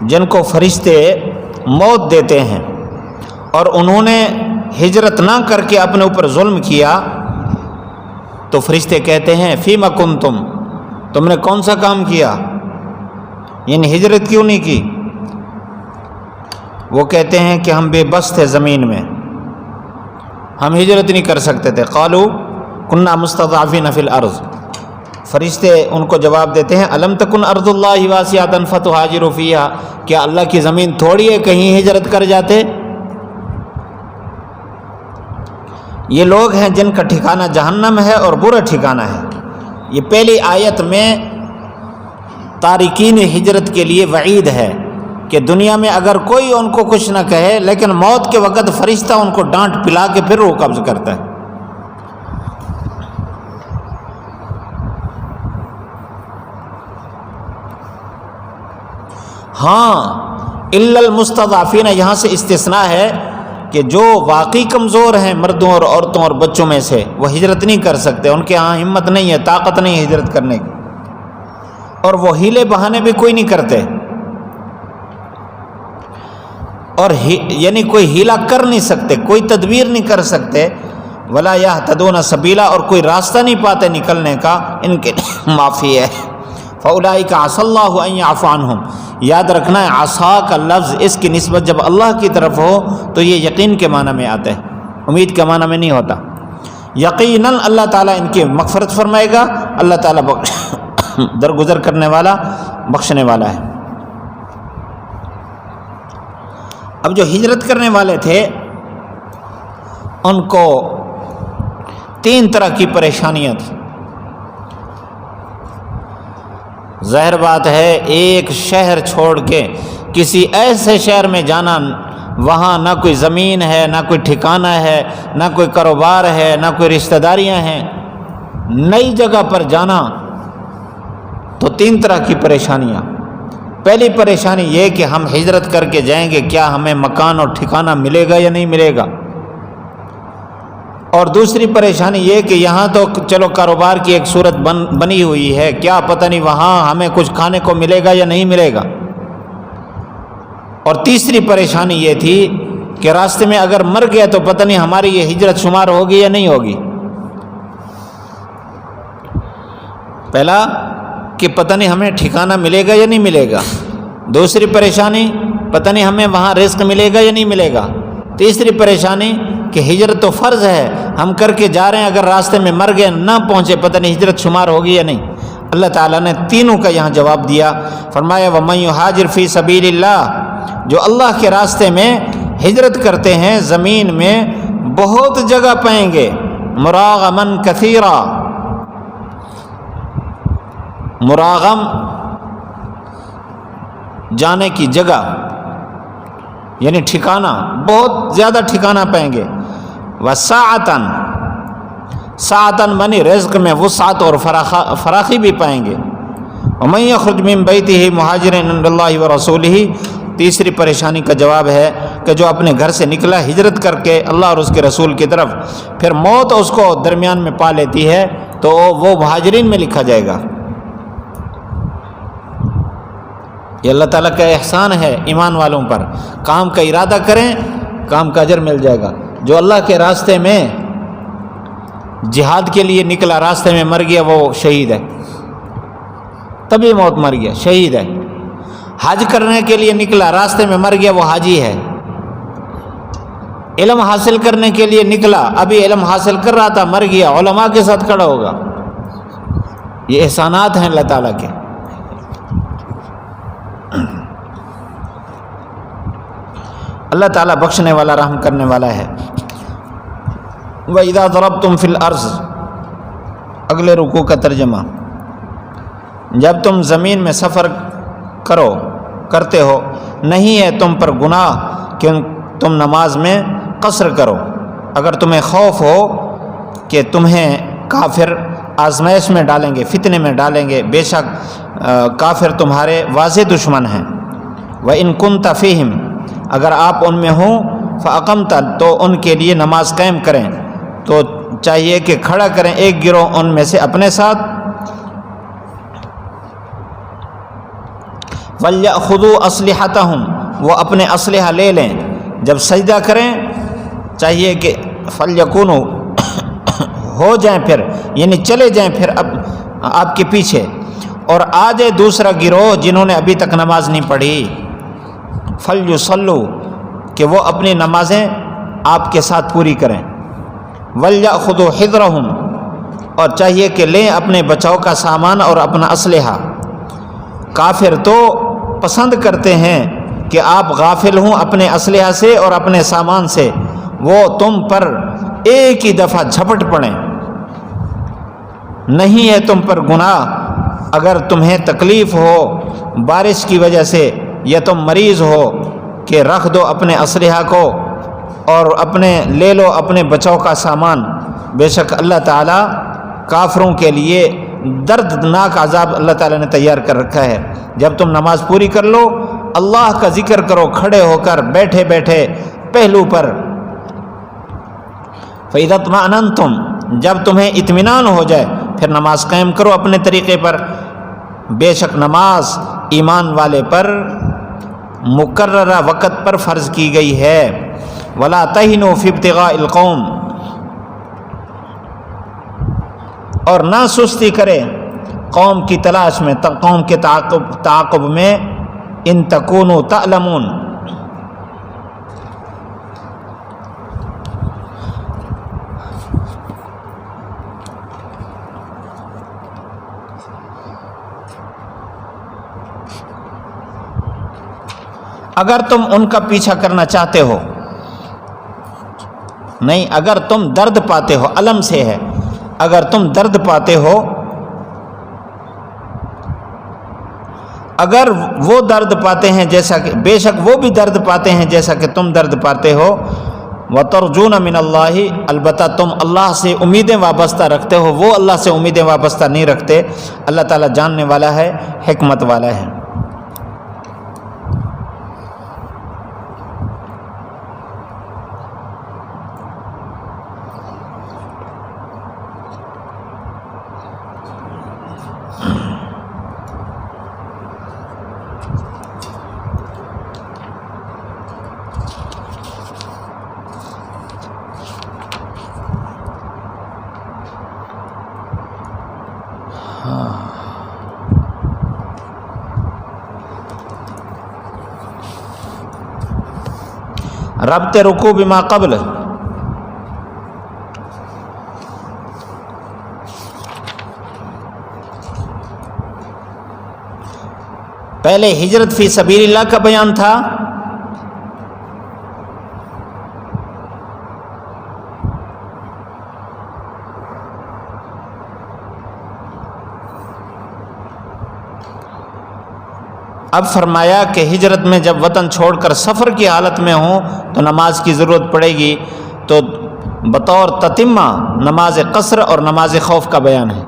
جن کو فرشتے موت دیتے ہیں اور انہوں نے ہجرت نہ کر کے اپنے اوپر ظلم کیا، تو فرشتے کہتے ہیں فیما کنتم، تم نے کون سا کام کیا، یعنی ہجرت کیوں نہیں کی؟ وہ کہتے ہیں کہ ہم بے بس تھے زمین میں، ہم ہجرت نہیں کر سکتے تھے۔ قالوا کننا مستضعفین فی الارض، فرشتے ان کو جواب دیتے ہیں الم تکن ارض اللہ واسعۃ فتہاجروا فیہا، کیا اللہ کی زمین تھوڑی ہے کہیں ہجرت کر جاتے؟ یہ لوگ ہیں جن کا ٹھکانہ جہنم ہے اور برا ٹھکانہ ہے۔ یہ پہلی آیت میں تارکین ہجرت کے لیے وعید ہے کہ دنیا میں اگر کوئی ان کو کچھ نہ کہے، لیکن موت کے وقت فرشتہ ان کو ڈانٹ پلا کے پھر وہ قبض کرتا ہے۔ ہاں الا المستضعفین، یہاں سے استثناء ہے کہ جو واقعی کمزور ہیں مردوں اور عورتوں اور بچوں میں سے، وہ ہجرت نہیں کر سکتے، ان کے ہاں ہمت نہیں ہے، طاقت نہیں ہے ہجرت کرنے کی، اور وہ ہیلے بہانے بھی کوئی نہیں کرتے، اور یعنی کوئی ہیلا کر نہیں سکتے، کوئی تدبیر نہیں کر سکتے، ولا یہتدون سبیلا، اور کوئی راستہ نہیں پاتے نکلنے کا، ان کے معافی ہے۔ فاولئک عسى اللہ ان یعفو عنہم، یاد رکھنا ہے عصا کا لفظ اس کی نسبت جب اللہ کی طرف ہو تو یہ یقین کے معنی میں آتا ہے، امید کے معنی میں نہیں ہوتا۔ یقیناً اللہ تعالیٰ ان کی مغفرت فرمائے گا، اللہ تعالیٰ درگزر کرنے والا، بخشنے والا ہے۔ اب جو ہجرت کرنے والے تھے ان کو 3 طرح کی پریشانیاں تھیں۔ ظاہر بات ہے ایک شہر چھوڑ کے کسی ایسے شہر میں جانا، وہاں نہ کوئی زمین ہے، نہ کوئی ٹھکانہ ہے، نہ کوئی کاروبار ہے، نہ کوئی رشتہ داریاں ہیں، نئی جگہ پر جانا، تو 3 طرح کی پریشانیاں۔ پہلی پریشانی یہ کہ ہم ہجرت کر کے جائیں گے، کیا ہمیں مکان اور ٹھکانہ ملے گا یا نہیں ملے گا؟ اور دوسری پریشانی یہ کہ یہاں تو چلو کاروبار کی ایک صورت بنی ہوئی ہے، کیا پتہ نہیں وہاں ہمیں کچھ کھانے کو ملے گا یا نہیں ملے گا۔ اور تیسری پریشانی یہ تھی کہ راستے میں اگر مر گیا تو پتہ نہیں ہماری یہ ہجرت شمار ہوگی یا نہیں ہوگی۔ پہلا کہ پتہ نہیں ہمیں ٹھکانہ ملے گا یا نہیں ملے گا، دوسری پریشانی پتہ نہیں ہمیں وہاں رزق ملے گا یا نہیں ملے گا، تیسری پریشانی کہ ہجرت تو فرض ہے، ہم کر کے جا رہے ہیں، اگر راستے میں مر گئے نہ پہنچے پتہ نہیں ہجرت شمار ہوگی یا نہیں۔ اللہ تعالیٰ نے تینوں کا یہاں جواب دیا، فرمایا وَمَن يُهَاجِرْ فِي سَبِيلِ اللَّهِ، جو اللہ کے راستے میں ہجرت کرتے ہیں زمین میں بہت جگہ پائیں گے، مراغماً کثیرا، مراغم جانے کی جگہ یعنی ٹھکانہ، بہت زیادہ ٹھکانہ پائیں گے، وسعتاً، سعتاً منی رزق میں وسعت اور فراخی بھی پائیں گے۔ ومن یخرج من بیتہ مہاجرا الی اللہ ورسولہ، تیسری پریشانی کا جواب ہے کہ جو اپنے گھر سے نکلا ہجرت کر کے اللہ اور اس کے رسول کی طرف، پھر موت اس کو درمیان میں پا لیتی ہے تو وہ مہاجرین میں لکھا جائے گا۔ یہ اللہ تعالیٰ کا احسان ہے ایمان والوں پر، کام کا ارادہ کریں کام کا اجر مل جائے گا۔ جو اللہ کے راستے میں جہاد کے لیے نکلا راستے میں مر گیا وہ شہید ہے، تبھی موت مر گیا، شہید ہے۔ حج کرنے کے لیے نکلا راستے میں مر گیا وہ حاجی ہے۔ علم حاصل کرنے کے لیے نکلا، ابھی علم حاصل کر رہا تھا مر گیا، علماء کے ساتھ کھڑا ہوگا۔ یہ احسانات ہیں اللہ تعالیٰ کے۔ اللہ تعالیٰ بخشنے والا رحم کرنے والا ہے۔ وَإِذَا ضَرَبْتُمْ فِي الْأَرْضِ، اگلے رکوع کا ترجمہ، جب تم زمین میں سفر کرتے ہو، نہیں ہے تم پر گناہ کہ تم نماز میں قصر کرو، اگر تمہیں خوف ہو کہ تمہیں کافر آزمائش میں ڈالیں گے، فتنے میں ڈالیں گے، بے شک کافر تمہارے واضح دشمن ہیں۔ وَإِن كُنْتَ فِيهِمْ، اگر آپ ان میں ہوں، فَأَقَمْتَ، تو ان کے لیے نماز قائم کریں، تو چاہیے کہ کھڑا کریں ایک گروہ ان میں سے اپنے ساتھ۔ وَلْيَأْخُذُوا أَسْلِحَتَهُمْ، وہ اپنے اسلحہ لے لیں، جب سجدہ کریں چاہیے کہ فَلْيَكُونُوا، ہو جائیں پھر، یعنی چلے جائیں پھر آپ کے پیچھے، اور آ جائے دوسرا گروہ جنہوں نے ابھی تک نماز نہیں پڑھی، فَلْيُصَلُّوا، کہ وہ اپنی نمازیں آپ کے ساتھ پوری کریں۔ وَلْيَأْخُذُوا حِذْرَهُمْ، اور چاہیے کہ لیں اپنے بچاؤ کا سامان اور اپنا اسلحہ۔ کافر تو پسند کرتے ہیں کہ آپ غافل ہوں اپنے اسلحہ سے اور اپنے سامان سے، وہ تم پر ایک ہی دفعہ جھپٹ پڑیں۔ نہیں ہے تم پر گناہ اگر تمہیں تکلیف ہو بارش کی وجہ سے یا تم مریض ہو کہ رکھ دو اپنے اسلحہ کو اور لے لو اپنے بچاؤ کا سامان۔ بے شک اللہ تعالیٰ کافروں کے لیے دردناک عذاب اللہ تعالیٰ نے تیار کر رکھا ہے۔ جب تم نماز پوری کر لو، اللہ کا ذکر کرو کھڑے ہو کر، بیٹھے بیٹھے پہلو پر۔ فَإِذَا اطْمَأْنَنْتُمْ، جب تمہیں اطمینان ہو جائے پھر نماز قائم کرو اپنے طریقے پر۔ بے شک نماز ایمان والے پر مقررہ وقت پر فرض کی گئی ہے۔ وَلَا تَهِنُوا فِي ابْتِغَاءِ الْقَوْمِ، اور نہ سستی کرے قوم کی تلاش میں، قوم کے تعاقب میں۔ ان تکونوا تعلمون، اگر تم ان کا پیچھا کرنا چاہتے ہو، نہیں، اگر تم درد پاتے ہو، الم سے ہے، اگر تم درد پاتے ہو، اگر وہ درد پاتے ہیں جیسا کہ بے شک وہ بھی درد پاتے ہیں جیسا کہ تم درد پاتے ہو، وَتَرْجُونَ مِنَ اللَّهِ، البتہ تم اللہ سے امیدیں وابستہ رکھتے ہو، وہ اللہ سے امیدیں وابستہ نہیں رکھتے۔ اللہ تعالیٰ جاننے والا ہے، حکمت والا ہے۔ ربط رکوع بما قبل، پہلے ہجرت فی سبیل اللہ کا بیان تھا، اب فرمایا کہ ہجرت میں جب وطن چھوڑ کر سفر کی حالت میں ہوں تو نماز کی ضرورت پڑے گی، تو بطور تتمہ نماز قصر اور نماز خوف کا بیان ہے۔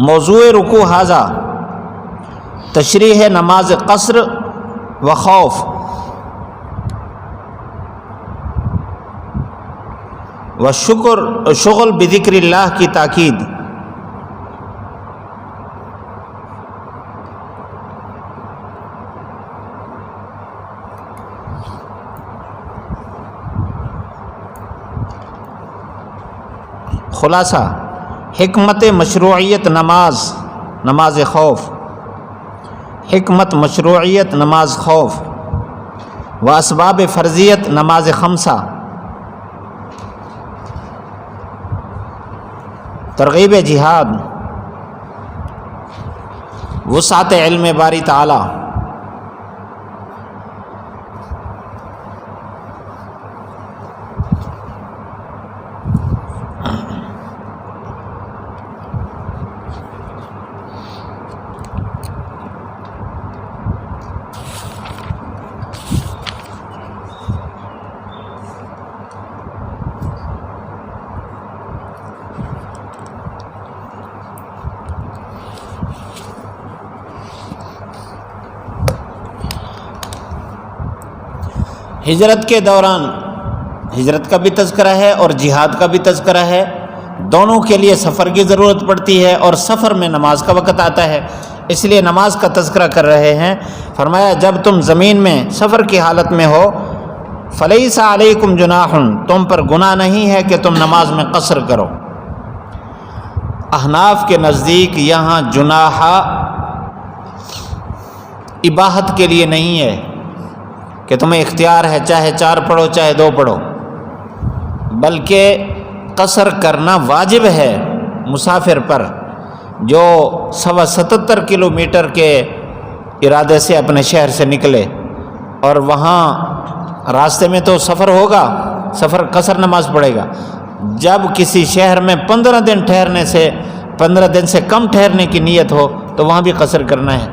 موضوع رکوع ھذا تشریح ہے نماز قصر و خوف، و شغل بذکر اللہ کی تاکید۔ خلاصہ حکمت مشروعیت نماز خوف، حکمت مشروعیت نماز خوف، و اسباب فرضیت نماز خمسہ، ترغیب جہاد، وسعت علم باری تعالی، ہجرت کے دوران ہجرت کا بھی تذکرہ ہے اور جہاد کا بھی تذکرہ ہے، دونوں کے لیے سفر کی ضرورت پڑتی ہے اور سفر میں نماز کا وقت آتا ہے، اس لیے نماز کا تذکرہ کر رہے ہیں۔ فرمایا جب تم زمین میں سفر کی حالت میں ہو، فلیس علیکم جناح، تم پر گناہ نہیں ہے کہ تم نماز میں قصر کرو۔ احناف کے نزدیک یہاں جناح اباحت کے لیے نہیں ہے کہ تمہیں اختیار ہے چاہے 4 پڑھو چاہے 2 پڑھو، بلکہ قصر کرنا واجب ہے مسافر پر جو 77 کلومیٹر کے ارادے سے اپنے شہر سے نکلے، اور وہاں راستے میں تو سفر ہوگا، سفر قصر نماز پڑھے گا۔ جب کسی شہر میں 15 دن سے کم ٹھہرنے کی نیت ہو تو وہاں بھی قصر کرنا ہے۔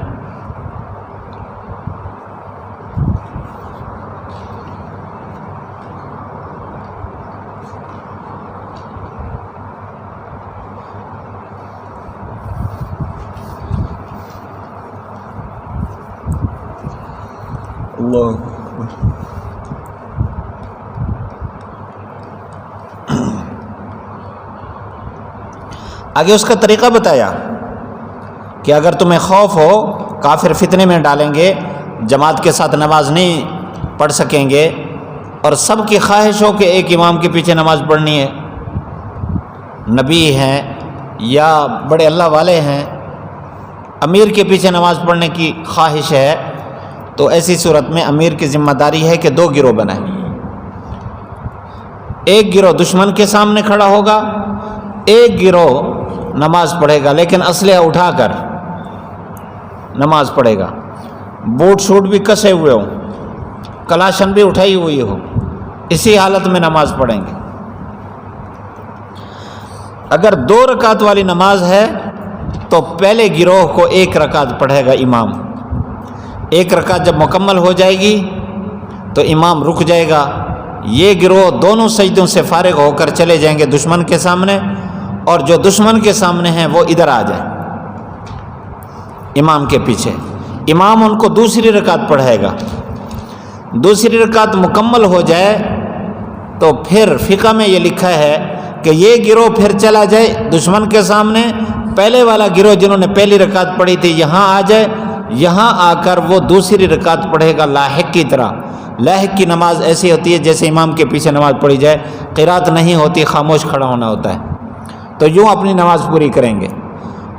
اللہ آگے اس کا طریقہ بتایا کہ اگر تمہیں خوف ہو کافر فتنے میں ڈالیں گے، جماعت کے ساتھ نماز نہیں پڑھ سکیں گے، اور سب کی خواہش ہو کہ ایک امام کے پیچھے نماز پڑھنی ہے، نبی ہیں یا بڑے اللہ والے ہیں، امیر کے پیچھے نماز پڑھنے کی خواہش ہے، تو ایسی صورت میں امیر کی ذمہ داری ہے کہ 2 گروہ بنائے. ایک گروہ دشمن کے سامنے کھڑا ہوگا، ایک گروہ نماز پڑھے گا لیکن اسلحہ اٹھا کر نماز پڑھے گا، بوٹ شوٹ بھی کسے ہوئے ہوں، کلاشن بھی اٹھائی ہوئی ہو، اسی حالت میں نماز پڑھیں گے. اگر 2 رکعت والی نماز ہے تو پہلے گروہ کو 1 رکعت پڑھے گا امام. 1 رکعت جب مکمل ہو جائے گی تو امام رک جائے گا. یہ گروہ دونوں سجدوں سے فارغ ہو کر چلے جائیں گے دشمن کے سامنے، اور جو دشمن کے سامنے ہیں وہ ادھر آ جائیں امام کے پیچھے. امام ان کو دوسری رکعت پڑھائے گا. دوسری رکعت مکمل ہو جائے تو پھر فقہ میں یہ لکھا ہے کہ یہ گروہ پھر چلا جائے دشمن کے سامنے، پہلے والا گروہ جنہوں نے پہلی رکعت پڑھی تھی یہاں آ جائے، یہاں آ کر وہ دوسری رکعت پڑھے گا لاحق کی طرح. لاحق کی نماز ایسی ہوتی ہے جیسے امام کے پیچھے نماز پڑھی جائے، قرات نہیں ہوتی، خاموش کھڑا ہونا ہوتا ہے. تو یوں اپنی نماز پوری کریں گے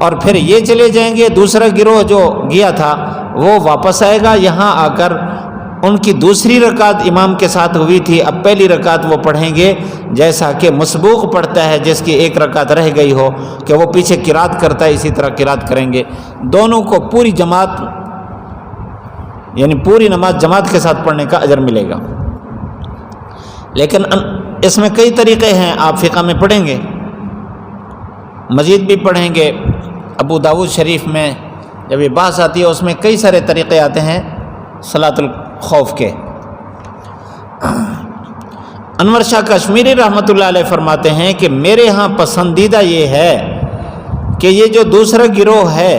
اور پھر یہ چلے جائیں گے. دوسرا گروہ جو گیا تھا وہ واپس آئے گا، یہاں آ کر ان کی دوسری رکعت امام کے ساتھ ہوئی تھی، اب پہلی رکعت وہ پڑھیں گے جیسا کہ مسبوق پڑھتا ہے جس کی 1 رکعت رہ گئی ہو کہ وہ پیچھے قرات کرتا ہے، اسی طرح قرات کریں گے. دونوں کو پوری جماعت یعنی پوری نماز جماعت کے ساتھ پڑھنے کا اجر ملے گا. لیکن اس میں کئی طریقے ہیں، آپ فقہ میں پڑھیں گے، مزید بھی پڑھیں گے. ابو داؤد شریف میں جب یہ بحث آتی ہے اس میں کئی سارے طریقے آتے ہیں صلاۃ الخوف کے. انور شاہ کشمیری رحمۃ اللہ علیہ فرماتے ہیں کہ میرے ہاں پسندیدہ یہ ہے کہ یہ جو دوسرا گروہ ہے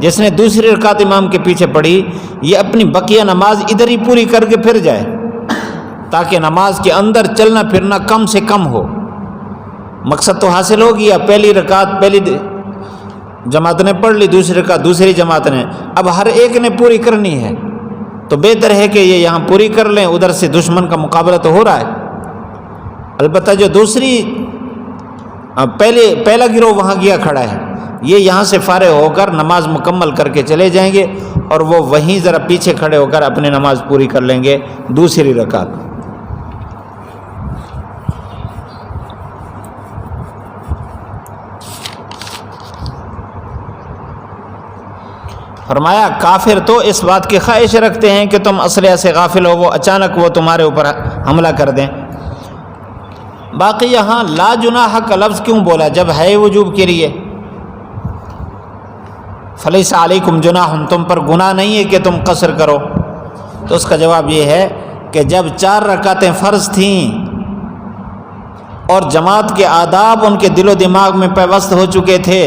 جس نے دوسری رکعت امام کے پیچھے پڑھی، یہ اپنی بقیہ نماز ادھر ہی پوری کر کے پھر جائے تاکہ نماز کے اندر چلنا پھرنا کم سے کم ہو. مقصد تو حاصل ہو گیا، پہلی رکعت پہلی جماعت نے پڑھ لی، دوسری رکعت دوسری جماعت نے، اب ہر ایک نے پوری کرنی ہے. تو بہتر ہے کہ یہ یہاں پوری کر لیں، ادھر سے دشمن کا مقابلہ تو ہو رہا ہے. البتہ جو دوسری پہلا گروہ وہاں گیا کھڑا ہے، یہ یہاں سے فارغ ہو کر نماز مکمل کر کے چلے جائیں گے اور وہ وہیں ذرا پیچھے کھڑے ہو کر اپنی نماز پوری کر لیں گے دوسری رکعت. فرمایا کافر تو اس بات کی خواہش رکھتے ہیں کہ تم اسلحہ سے غافل ہو، وہ اچانک وہ تمہارے اوپر حملہ کر دیں. باقی یہاں لا جناح کا لفظ کیوں بولا جب ہے وجوب کے لیے؟ فلیس علیکم جناح، تم پر گناہ نہیں ہے کہ تم قصر کرو. تو اس کا جواب یہ ہے کہ جب 4 رکعتیں فرض تھیں اور جماعت کے آداب ان کے دل و دماغ میں پیوست ہو چکے تھے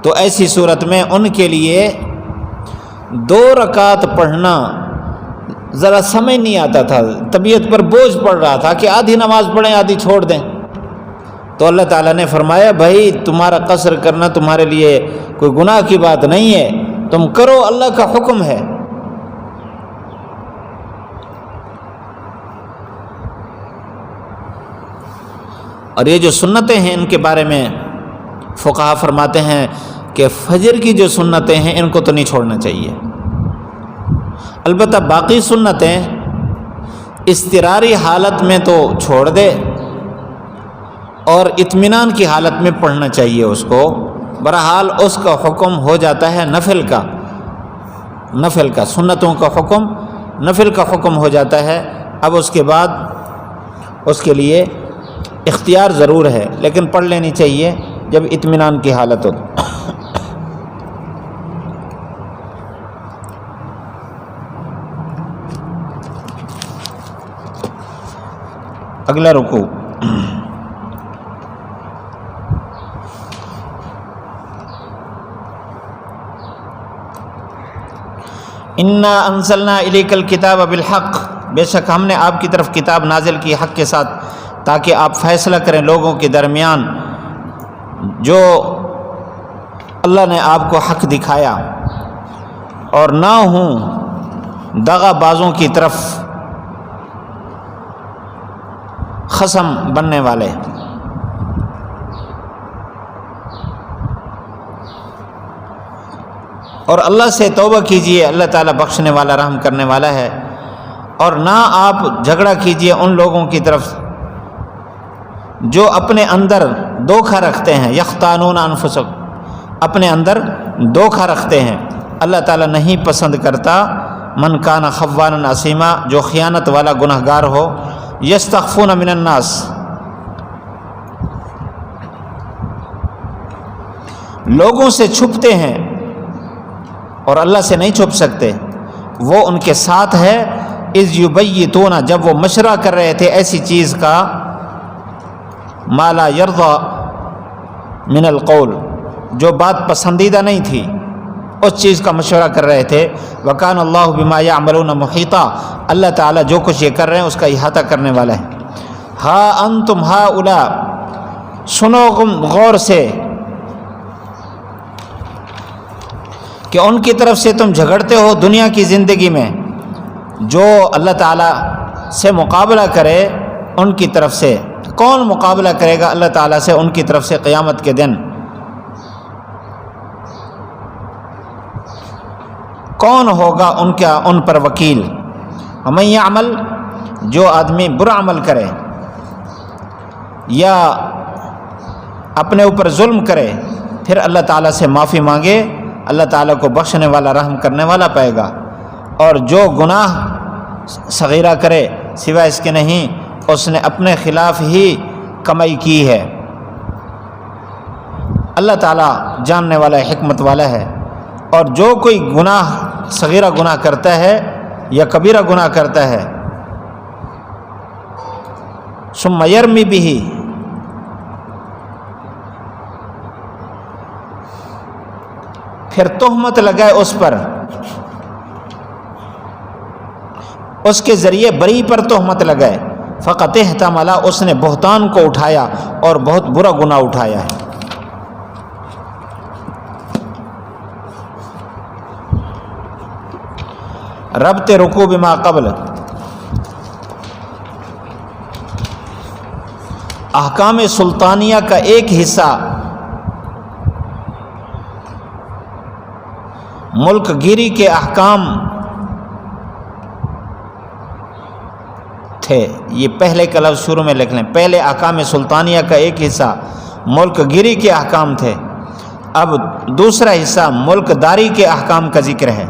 تو ایسی صورت میں ان کے لیے 2 رکعت پڑھنا ذرا سمجھ نہیں آتا تھا، طبیعت پر بوجھ پڑ رہا تھا کہ آدھی نماز پڑھیں آدھی چھوڑ دیں. تو اللہ تعالیٰ نے فرمایا بھائی تمہارا قصر کرنا تمہارے لیے کوئی گناہ کی بات نہیں ہے، تم کرو، اللہ کا حکم ہے. اور یہ جو سنتیں ہیں ان کے بارے میں فقہا فرماتے ہیں کہ فجر کی جو سنتیں ہیں ان کو تو نہیں چھوڑنا چاہیے. البتہ باقی سنتیں اضطراری حالت میں تو چھوڑ دے اور اطمینان کی حالت میں پڑھنا چاہیے اس کو. بہرحال اس کا حکم ہو جاتا ہے نفل کا سنتوں کا حکم نفل کا حکم ہو جاتا ہے. اب اس کے بعد اس کے لیے اختیار ضرور ہے لیکن پڑھ لینی چاہیے جب اطمینان کی حالت ہو. اگلا رکوع. انا انزلنا الیک الکتاب بالحق، بے شک ہم نے آپ کی طرف کتاب نازل کی حق کے ساتھ تاکہ آپ فیصلہ کریں لوگوں کے درمیان جو اللہ نے آپ کو حق دکھایا، اور نہ ہوں دغا بازوں کی طرف خصم بننے والے. اور اللہ سے توبہ کیجئے، اللہ تعالیٰ بخشنے والا رحم کرنے والا ہے۔ اور نہ آپ جھگڑا کیجئے ان لوگوں کی طرف جو اپنے اندر دھوکہ رکھتے ہیں، یختانون انفسہم، اپنے اندر دھوکہ رکھتے ہیں۔ اللہ تعالیٰ نہیں پسند کرتا من کان خوانا اثیما، جو خیانت والا گنہگار ہو۔ یستخفون من الناس، لوگوں سے چھپتے ہیں اور اللہ سے نہیں چھپ سکتے۔ وہ ان کے ساتھ ہے اذ یبیتون، جب وہ مشورہ کر رہے تھے ایسی چیز کا ما لا یرضی من القول، جو بات پسندیدہ نہیں تھی، اس چیز کا مشورہ کر رہے تھے۔ وکان اللہ بما یعملون محیطا، اللہ تعالیٰ جو کچھ یہ کر رہے ہیں اس کا احاطہ کرنے والا ہے۔ ہا انتم ہؤلاء، سنو غور سے کہ ان کی طرف سے تم جھگڑتے ہو دنیا کی زندگی میں، جو اللہ تعالیٰ سے مقابلہ کرے ان کی طرف سے، کون مقابلہ کرے گا اللہ تعالیٰ سے ان کی طرف سے قیامت کے دن؟ کون ہوگا ان پر وکیل؟ ومن یعمل، جو آدمی برا عمل کرے یا اپنے اوپر ظلم کرے پھر اللہ تعالیٰ سے معافی مانگے، اللہ تعالیٰ کو بخشنے والا رحم کرنے والا پائے گا۔ اور جو گناہ صغیرہ کرے سوائے اس کے نہیں، اس نے اپنے خلاف ہی کمائی کی ہے۔ اللہ تعالیٰ جاننے والا حکمت والا ہے۔ اور جو کوئی گناہ صغیرہ گناہ کرتا ہے یا کبیرہ گناہ کرتا ہے ثم یرمی بہ، پھر تہمت لگائے اس پر، اس کے ذریعے بری پر تہمت لگائے، فقط احتمل، اس نے بہتان کو اٹھایا اور بہت برا گناہ اٹھایا ہے۔ ربط رکوع بما قبل، احکام سلطانیہ کا ایک حصہ ملک گیری کے احکام تھے، یہ پہلے کا لفظ شروع میں لکھ لیں، پہلے احکام سلطانیہ کا ایک حصہ ملک گیری کے احکام تھے، اب دوسرا حصہ ملک داری کے احکام کا ذکر ہے۔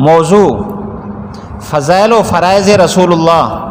موضوع فضائل و فرائض رسول اللہ۔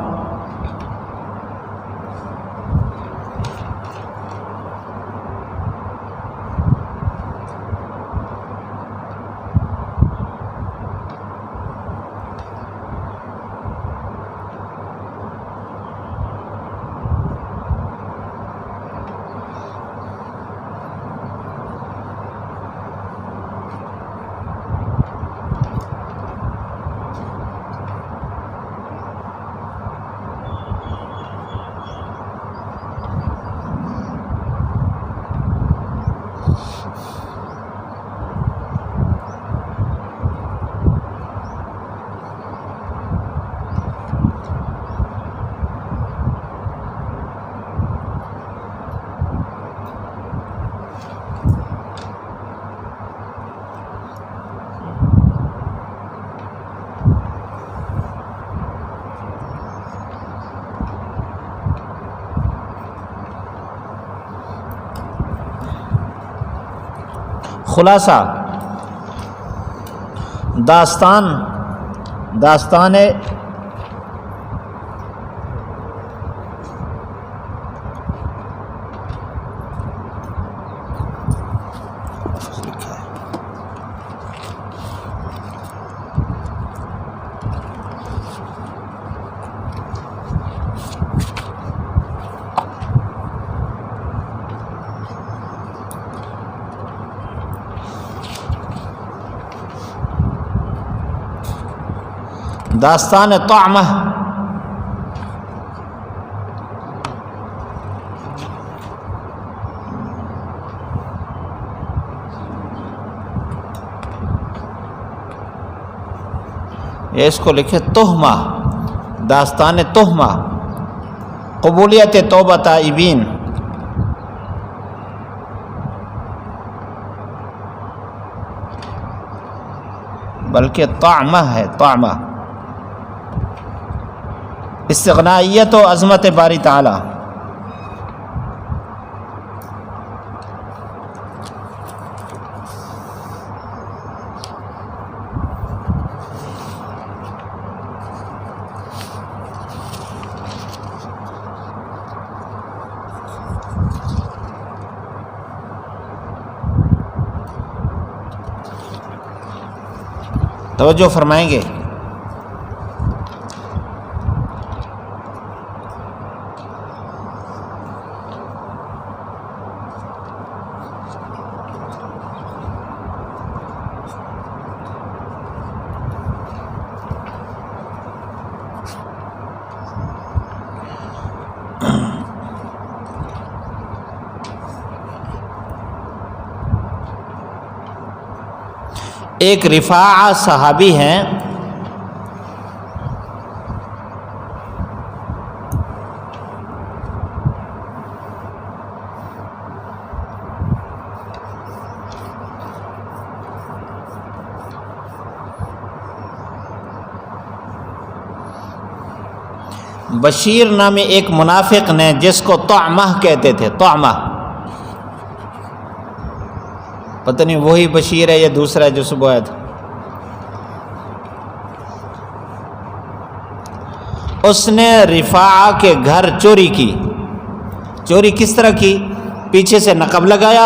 خلاصہ، داستان داستان طعمہ، اس کو لکھے تہمہ، داستان تہمہ، قبولیت توبہ تائبین۔ بلکہ طعمہ ہے، طعمہ، استغنائیت و عظمت باری تعالی۔ توجہ فرمائیں گے۔ ایک رفاعہ صحابی ہیں، بشیر نامی ایک منافق نے، جس کو طعمہ کہتے تھے، طعمہ، پتہ نہیں وہی بشیر ہے یا دوسرا ہے جو صبح آیا تھا، اس نے رفاعہ کے گھر چوری کی۔ چوری کس طرح کی؟ پیچھے سے نقب لگایا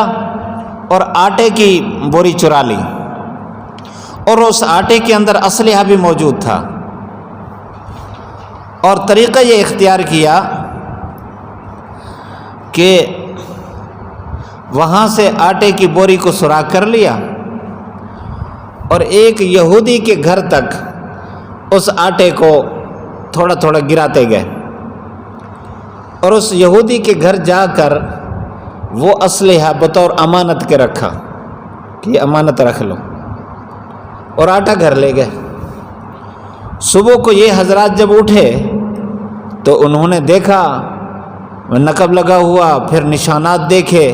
اور آٹے کی بوری چرا لی، اور اس آٹے کے اندر اسلحہ بھی موجود تھا، اور طریقہ یہ اختیار کیا کہ وہاں سے آٹے کی بوری کو سوراخ کر لیا اور ایک یہودی کے گھر تک اس آٹے کو تھوڑا تھوڑا گراتے گئے، اور اس یہودی کے گھر جا کر وہ اسلحہ بطور امانت کے رکھا کہ یہ امانت رکھ لو، اور آٹا گھر لے گئے۔ صبح کو یہ حضرات جب اٹھے تو انہوں نے دیکھا نقب لگا ہوا، پھر نشانات دیکھے،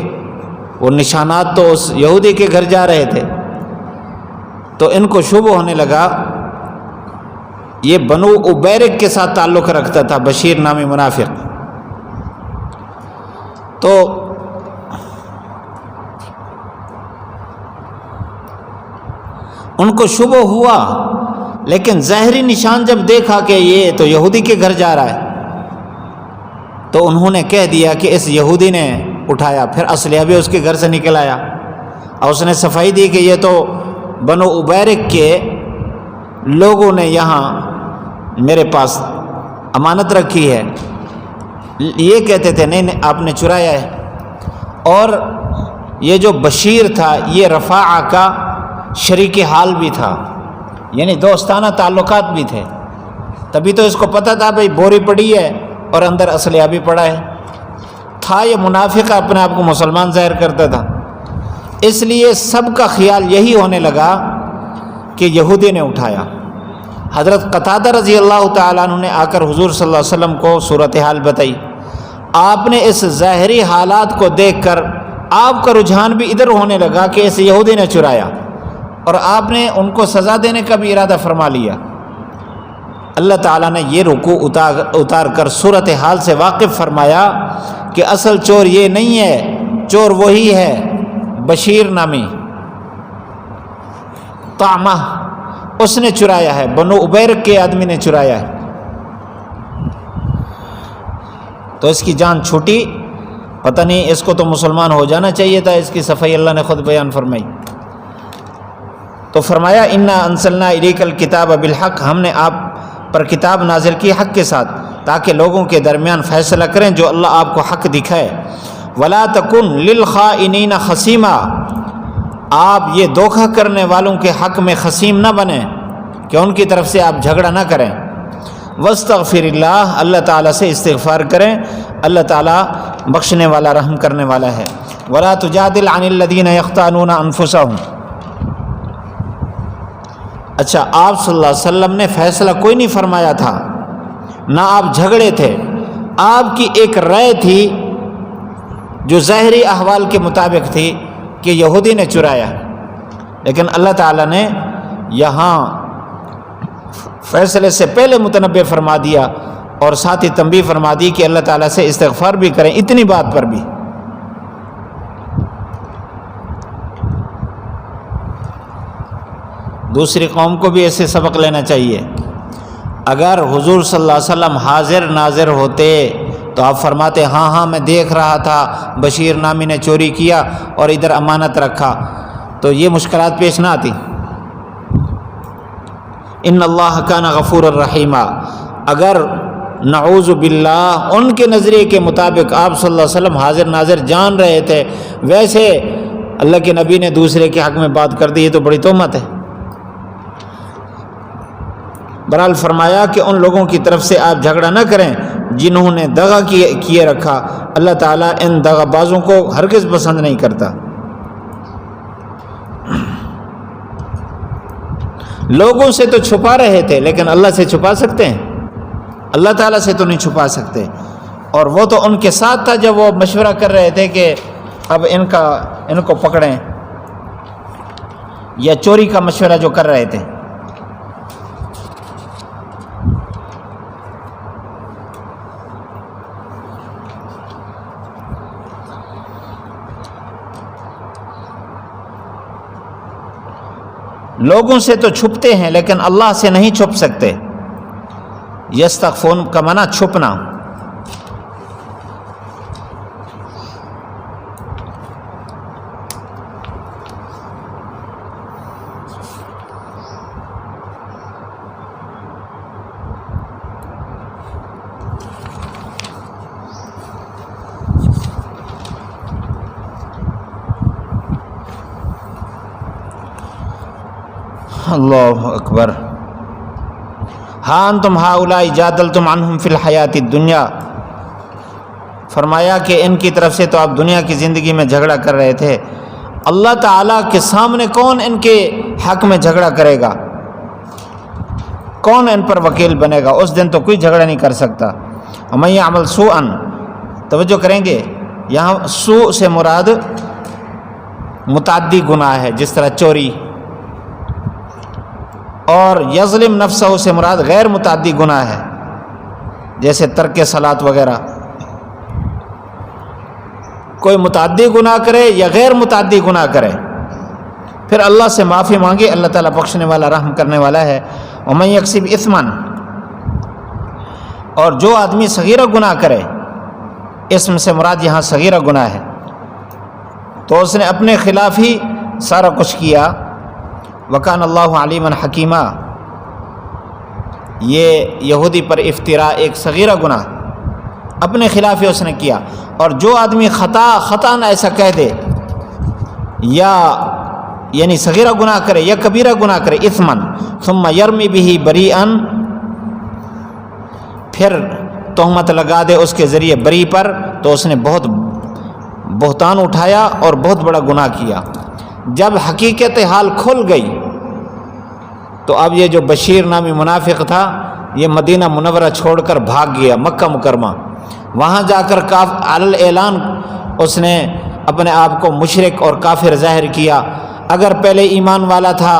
وہ نشانات تو اس یہودی کے گھر جا رہے تھے، تو ان کو شبہ ہونے لگا یہ بنو عبیرک کے ساتھ تعلق رکھتا تھا، بشیر نامی منافق۔ تو ان کو شبہ ہوا، لیکن ظاہری نشان جب دیکھا کہ یہ تو یہودی کے گھر جا رہا ہے، تو انہوں نے کہہ دیا کہ اس یہودی نے اٹھایا، پھر اسلحہ بھی اس کے گھر سے نکل آیا، اور اس نے صفائی دی کہ یہ تو بنو عبیرک کے لوگوں نے یہاں میرے پاس امانت رکھی ہے۔ یہ کہتے تھے نہیں آپ نے چرایا ہے۔ اور یہ جو بشیر تھا یہ رفاعہ کا شریک حال بھی تھا، یعنی دوستانہ تعلقات بھی تھے، تبھی تو اس کو پتہ تھا بھئی بوری پڑی ہے اور اندر اسلحہ بھی پڑا ہے۔ تھا یہ منافق، اپنے آپ کو مسلمان ظاہر کرتا تھا، اس لیے سب کا خیال یہی ہونے لگا کہ یہودی نے اٹھایا۔ حضرت قتادہ رضی اللہ تعالیٰ عنہ نے آ کر حضور صلی اللہ علیہ وسلم کو صورتحال بتائی۔ آپ نے اس ظاہری حالات کو دیکھ کر آپ کا رجحان بھی ادھر ہونے لگا کہ اس یہودی نے چرایا، اور آپ نے ان کو سزا دینے کا بھی ارادہ فرما لیا۔ اللہ تعالیٰ نے یہ رکوع اتار کر صورتحال سے واقف فرمایا کہ اصل چور یہ نہیں ہے، چور وہی ہے بشیر نامی طعمہ، اس نے چرایا ہے، بنو عبیرق کے آدمی نے چرایا ہے، تو اس کی جان چھوٹی، پتہ نہیں اس کو تو مسلمان ہو جانا چاہیے تھا، اس کی صفائی اللہ نے خود بیان فرمائی۔ تو فرمایا انا انزلنا الیک الکتاب بالحق، ہم نے آپ پر کتاب نازل کی حق کے ساتھ، تاکہ لوگوں کے درمیان فیصلہ کریں جو اللہ آپ کو حق دکھائے۔ ولا تکن للخائنین خصیما، آپ یہ دھوکہ کرنے والوں کے حق میں خصیم نہ بنیں کہ ان کی طرف سے آپ جھگڑا نہ کریں۔ واستغفر اللہ، اللہ تعالیٰ سے استغفار کریں، اللہ تعالیٰ بخشنے والا رحم کرنے والا ہے۔ ولا تجادل عن الذین یختانون انفسہم، اچھا آپ صلی اللہ علیہ وسلم نے فیصلہ کوئی نہیں فرمایا تھا، نہ آپ جھگڑے تھے، آپ کی ایک رائے تھی جو ظاہری احوال کے مطابق تھی کہ یہودی نے چرایا، لیکن اللہ تعالیٰ نے یہاں فیصلے سے پہلے متنبع فرما دیا اور ساتھ ہی تنبیہ فرما دی کہ اللہ تعالیٰ سے استغفار بھی کریں اتنی بات پر بھی۔ دوسری قوم کو بھی ایسے سبق لینا چاہیے۔ اگر حضور صلی اللہ علیہ وسلم حاضر ناظر ہوتے تو آپ فرماتے ہاں ہاں میں دیکھ رہا تھا بشیر نامی نے چوری کیا اور ادھر امانت رکھا، تو یہ مشکلات پیش نہ آتی۔ ان اللہ کان غفور الرحیم، اگر نعوذ باللہ ان کے نظریے کے مطابق آپ صلی اللہ علیہ وسلم حاضر ناظر جان رہے تھے، ویسے اللہ کے نبی نے دوسرے کے حق میں بات کر دی، یہ تو بڑی تہمت ہے۔ بہرحال فرمایا کہ ان لوگوں کی طرف سے آپ جھگڑا نہ کریں جنہوں نے دغا کیے رکھا، اللہ تعالیٰ ان دغا بازوں کو ہرگز پسند نہیں کرتا۔ لوگوں سے تو چھپا رہے تھے لیکن اللہ سے چھپا سکتے ہیں؟ اللہ تعالیٰ سے تو نہیں چھپا سکتے۔ اور وہ تو ان کے ساتھ تھا جب وہ مشورہ کر رہے تھے کہ اب ان کو پکڑیں، یا چوری کا مشورہ جو کر رہے تھے۔ لوگوں سے تو چھپتے ہیں لیکن اللہ سے نہیں چھپ سکتے۔ یستخفون کا معنی چھپنا۔ اللہ اکبر۔ ہاں انتم ہؤلاء جادلتم عنہم فی الحیات الدنیا، فرمایا کہ ان کی طرف سے تو آپ دنیا کی زندگی میں جھگڑا کر رہے تھے، اللہ تعالیٰ کے سامنے کون ان کے حق میں جھگڑا کرے گا؟ کون ان پر وکیل بنے گا؟ اس دن تو کوئی جھگڑا نہیں کر سکتا۔ ومن یعمل سوءا، توجہ کریں گے یہاں سوء سے مراد متعدی گناہ ہے، جس طرح چوری، اور یظلم نفسہ سے مراد غیر متعدی گناہ ہے، جیسے ترک صلاۃ وغیرہ۔ کوئی متعدی گناہ کرے یا غیر متعدی گناہ کرے، پھر اللہ سے معافی مانگے، اللہ تعالیٰ بخشنے والا رحم کرنے والا ہے۔ ومن یکسب اثما، اور جو آدمی صغیرہ گناہ کرے، اسم سے مراد یہاں صغیرہ گناہ ہے، تو اس نے اپنے خلاف ہی سارا کچھ کیا۔ وکان اللہ علیما حکیما، یہ یہودی پر افطراء ایک صغیرہ گناہ اپنے خلاف ہی اس نے کیا۔ اور جو آدمی خطا نہ ایسا کہہ دے، یا یعنی صغیرہ گناہ کرے یا کبیرہ گناہ کرے، اثمن ثم یرمی بہ بریئا، پھر تہمت لگا دے اس کے ذریعے بری پر، تو اس نے بہت بہتان اٹھایا اور بہت بڑا گناہ کیا۔ جب حقیقت حال کھل گئی تو اب یہ جو بشیر نامی منافق تھا، یہ مدینہ منورہ چھوڑ کر بھاگ گیا مکہ مکرمہ۔ وہاں جا کر علی اعلان اس نے اپنے آپ کو مشرک اور کافر ظاہر کیا۔ اگر پہلے ایمان والا تھا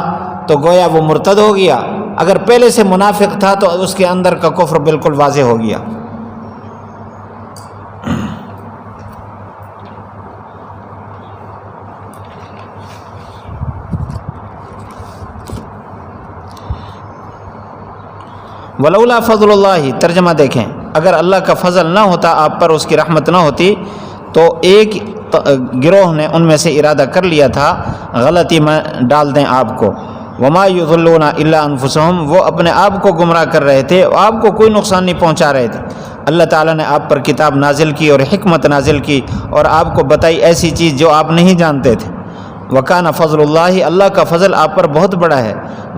تو گویا وہ مرتد ہو گیا، اگر پہلے سے منافق تھا تو اس کے اندر کا کفر بالکل واضح ہو گیا۔ ولولا فضل اللہ، ترجمہ دیکھیں، اگر اللہ کا فضل نہ ہوتا آپ پر، اس کی رحمت نہ ہوتی، تو ایک گروہ نے ان میں سے ارادہ کر لیا تھا غلطی میں ڈال دیں آپ کو. وما یضلون الا انفسهم، وہ اپنے آپ کو گمراہ کر رہے تھے، آپ کو کوئی نقصان نہیں پہنچا رہے تھے. اللہ تعالیٰ نے آپ پر کتاب نازل کی اور حکمت نازل کی اور آپ کو بتائی ایسی چیز جو آپ نہیں جانتے تھے. وکان فضل اللہ، اللہ کا فضل آپ پر بہت بڑا ہے.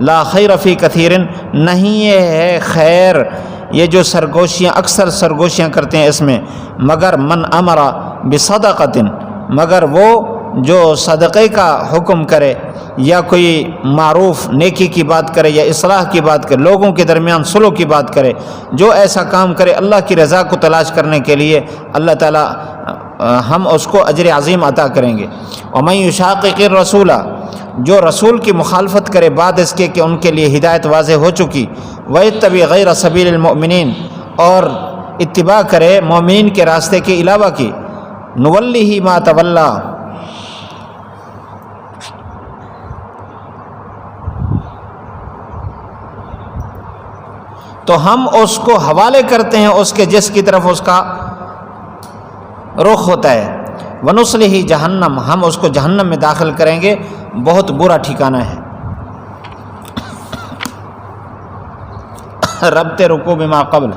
لا خیر فی کثیر، نہیں یہ ہے خیر، یہ جو سرگوشیاں اکثر سرگوشیاں کرتے ہیں اس میں، مگر من امر بصدقۃ، مگر وہ جو صدقے کا حکم کرے یا کوئی معروف نیکی کی بات کرے یا اصلاح کی بات کرے، لوگوں کے درمیان صلح کی بات کرے، جو ایسا کام کرے اللہ کی رضا کو تلاش کرنے کے لیے، اللہ تعالیٰ ہم اس کو اجر عظیم عطا کریں گے. ومن یشاقق الرسول، جو رسول کی مخالفت کرے بعد اس کے کہ ان کے لیے ہدایت واضح ہو چکی، ویتبع غیر سبیل المؤمنین، اور اتباع کرے مومنین کے راستے کے علاوہ کی، نولہ ما تولی، تو ہم اس کو حوالے کرتے ہیں اس کے جس کی طرف اس کا رخ ہوتا ہے. ونصلہ جہنم، ہم اس کو جہنم میں داخل کریں گے، بہت برا ٹھکانہ ہے. ربط رکوع بما قبل.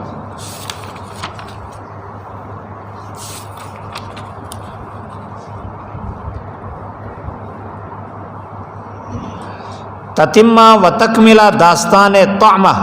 تتمہ و تکملہ داستان طعمہ،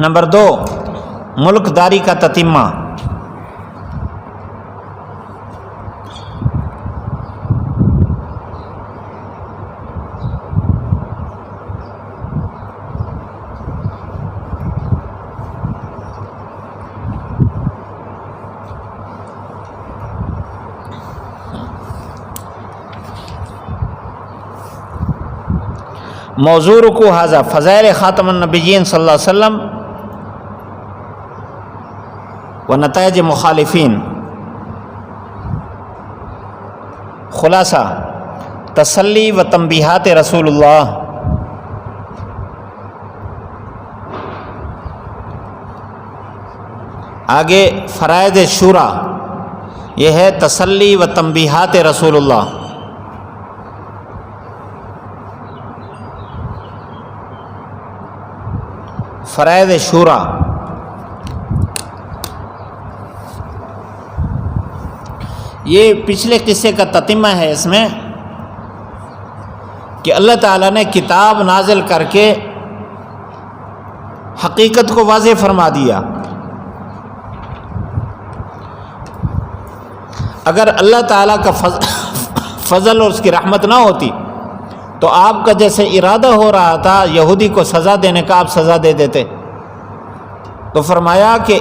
نمبر 2 ملک داری کا تتمہ. موضوع رکوع ھذا فضائل خاتم النبیین صلی اللہ علیہ وسلم و نتائج مخالفین. خلاصہ تسلی و تنبیہات رسول اللہ. آگے فرائض شورا، یہ ہے تسلی و تنبیہات رسول اللہ. فرائض شورا، یہ پچھلے قصے کا تتمہ ہے. اس میں کہ اللہ تعالیٰ نے کتاب نازل کر کے حقیقت کو واضح فرما دیا. اگر اللہ تعالیٰ کا فضل اور اس کی رحمت نہ ہوتی تو آپ کا جیسے ارادہ ہو رہا تھا یہودی کو سزا دینے کا، آپ سزا دے دیتے. تو فرمایا کہ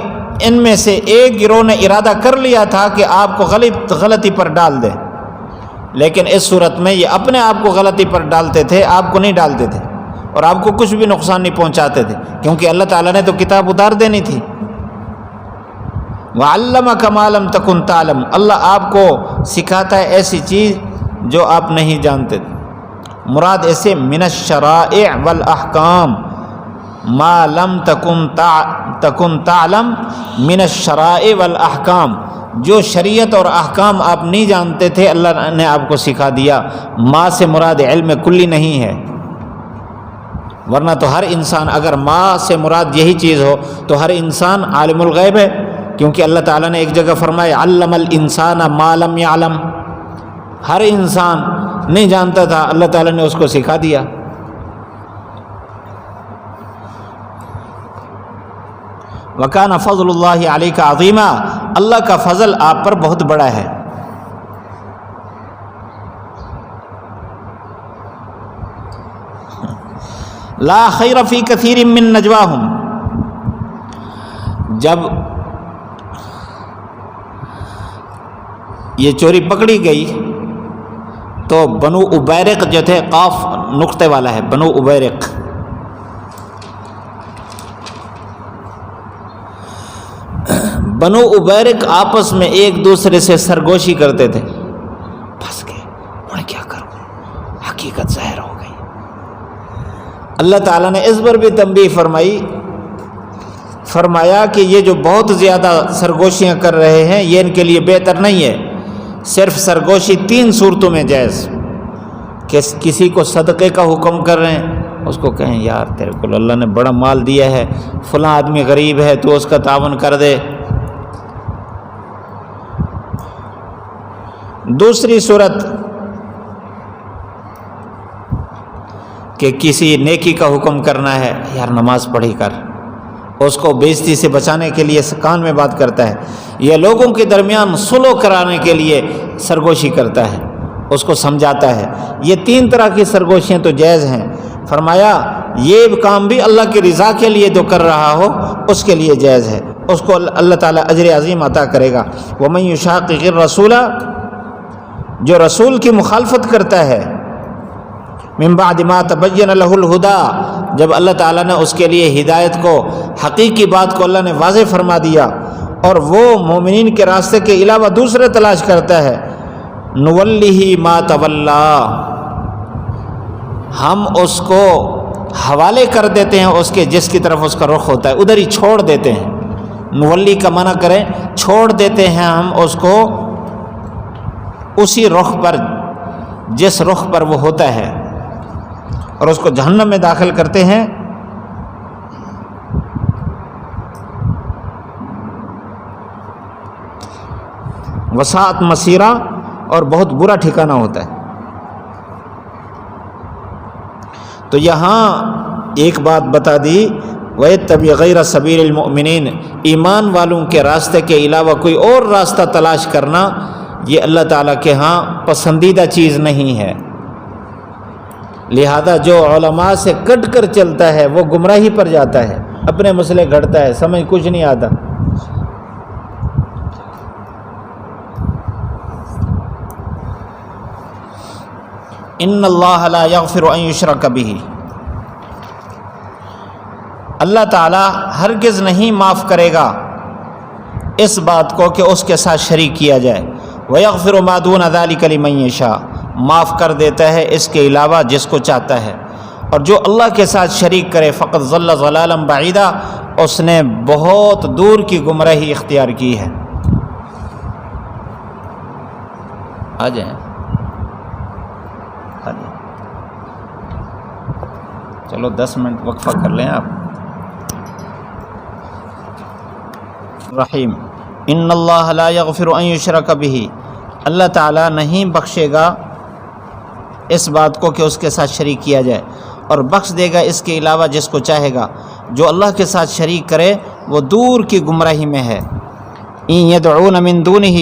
ان میں سے ایک گروہ نے ارادہ کر لیا تھا کہ آپ کو غلطی پر ڈال دے، لیکن اس صورت میں یہ اپنے آپ کو غلطی پر ڈالتے تھے، آپ کو نہیں ڈالتے تھے، اور آپ کو کچھ بھی نقصان نہیں پہنچاتے تھے، کیونکہ اللہ تعالیٰ نے تو کتاب اتار دینی تھی. وَعَلَّمَكَ مَا لَمْ تَكُنْ تَعْلَمُ، اللہ آپ کو سکھاتا ہے ایسی چیز جو آپ نہیں جانتے تھے. مراد ایسے من الشرائع والاحکام، ما لم تکن تعلم من الشرائع والاحکام، جو شریعت اور احکام آپ نہیں جانتے تھے اللہ نے آپ کو سکھا دیا. ما سے مراد علم کلی نہیں ہے، ورنہ تو ہر انسان، اگر ما سے مراد یہی چیز ہو تو ہر انسان عالم الغیب ہے، کیونکہ اللہ تعالیٰ نے ایک جگہ فرمایا علم الانسان ما لم یعلم، ہر انسان نہیں جانتا تھا، اللہ تعالیٰ نے اس کو سکھا دیا. وَكَانَ فَضْلُ اللَّهِ عَلَيْكَ عَظِيمًا، اللہ کا فضل آپ پر بہت بڑا ہے. لا خیر فی کثیر من نجواہم، جب یہ چوری پکڑی گئی تو بنو ابیرق جو تھے، قاف نقطے والا ہے، بنو ابیرق، بنو ابیرق آپس میں ایک دوسرے سے سرگوشی کرتے تھے، پھنس گئے، انہیں کیا کروں، حقیقت ظاہر ہو گئی۔ اللہ تعالیٰ نے اس پر بھی تنبیہ فرمایا کہ یہ جو بہت زیادہ سرگوشیاں کر رہے ہیں یہ ان کے لیے بہتر نہیں ہے۔ صرف سرگوشی 3 صورتوں میں جائز، کہ کسی کو صدقے کا حکم کر رہے ہیں، اس کو کہیں یار تیرے کو اللہ نے بڑا مال دیا ہے، فلاں آدمی غریب ہے، تو اس کا تعاون کر دے۔ دوسری صورت کہ کسی نیکی کا حکم کرنا ہے، یار نماز پڑھی کر، اس کو بےعزتی سے بچانے کے لیے کان میں بات کرتا ہے، یا لوگوں کے درمیان صلح کرانے کے لیے سرگوشی کرتا ہے، اس کو سمجھاتا ہے۔ یہ 3 طرح کی سرگوشیاں تو جائز ہیں۔ فرمایا یہ کام بھی اللہ کی رضا کے لیے جو کر رہا ہو اس کے لیے جائز ہے، اس کو اللہ تعالیٰ اجر عظیم عطا کرے گا۔ وَمَن يُشَاقِقِ الرَّسُولَ، جو رسول کی مخالفت کرتا ہے، من بعد ما تبین لہ الہدیٰ، جب اللہ تعالیٰ نے اس کے لیے ہدایت کو، حقیقی بات کو اللہ نے واضح فرما دیا، اور وہ مومنین کے راستے کے علاوہ دوسرے تلاش کرتا ہے، نولہ ما تولی، ہم اس کو حوالے کر دیتے ہیں اس کے جس کی طرف اس کا رخ ہوتا ہے، ادھر ہی چھوڑ دیتے ہیں۔ نولی کا معنی کریں چھوڑ دیتے ہیں ہم اس کو اسی رخ پر جس رخ پر وہ ہوتا ہے، اور اس کو جہنم میں داخل کرتے ہیں۔ وساعت مسیرہ، اور بہت برا ٹھکانہ ہوتا ہے۔ تو یہاں ایک بات بتا دی، وَيَتَّبِعْ غَيْرَ سَبِيلِ الْمُؤْمِنِينَ، ایمان والوں کے راستے کے علاوہ کوئی اور راستہ تلاش کرنا یہ اللہ تعالیٰ کے ہاں پسندیدہ چیز نہیں ہے۔ لہذا جو علماء سے کٹ کر چلتا ہے وہ گمراہی پر جاتا ہے، اپنے مسئلے گھڑتا ہے، سمجھ کچھ نہیں آتا۔ ان اللہ لا یغفر ان یشرک بہ، اللہ تعالیٰ ہرگز نہیں معاف کرے گا اس بات کو کہ اس کے ساتھ شریک کیا جائے۔ وَيَغْفِرُ مَا دُونَ ذَلِكَ لِمَن يَشَاءُ، معاف کر دیتا ہے اس کے علاوہ جس کو چاہتا ہے، اور جو اللہ کے ساتھ شریک کرے فقط ضل ضلالا بعیدا، اس نے بہت دور کی گمراہی اختیار کی ہے۔ آ جائیں، چلو 10 منٹ وقفہ کر لیں آپ۔ رحیم، ان اللہ لا یغفر ان یشرک بہ، اللہ تعالیٰ نہیں بخشے گا اس بات کو کہ اس کے ساتھ شریک کیا جائے، اور بخش دے گا اس کے علاوہ جس کو چاہے گا۔ جو اللہ کے ساتھ شریک کرے وہ دور کی گمراہی میں ہے۔ ان یدعون من دونہ،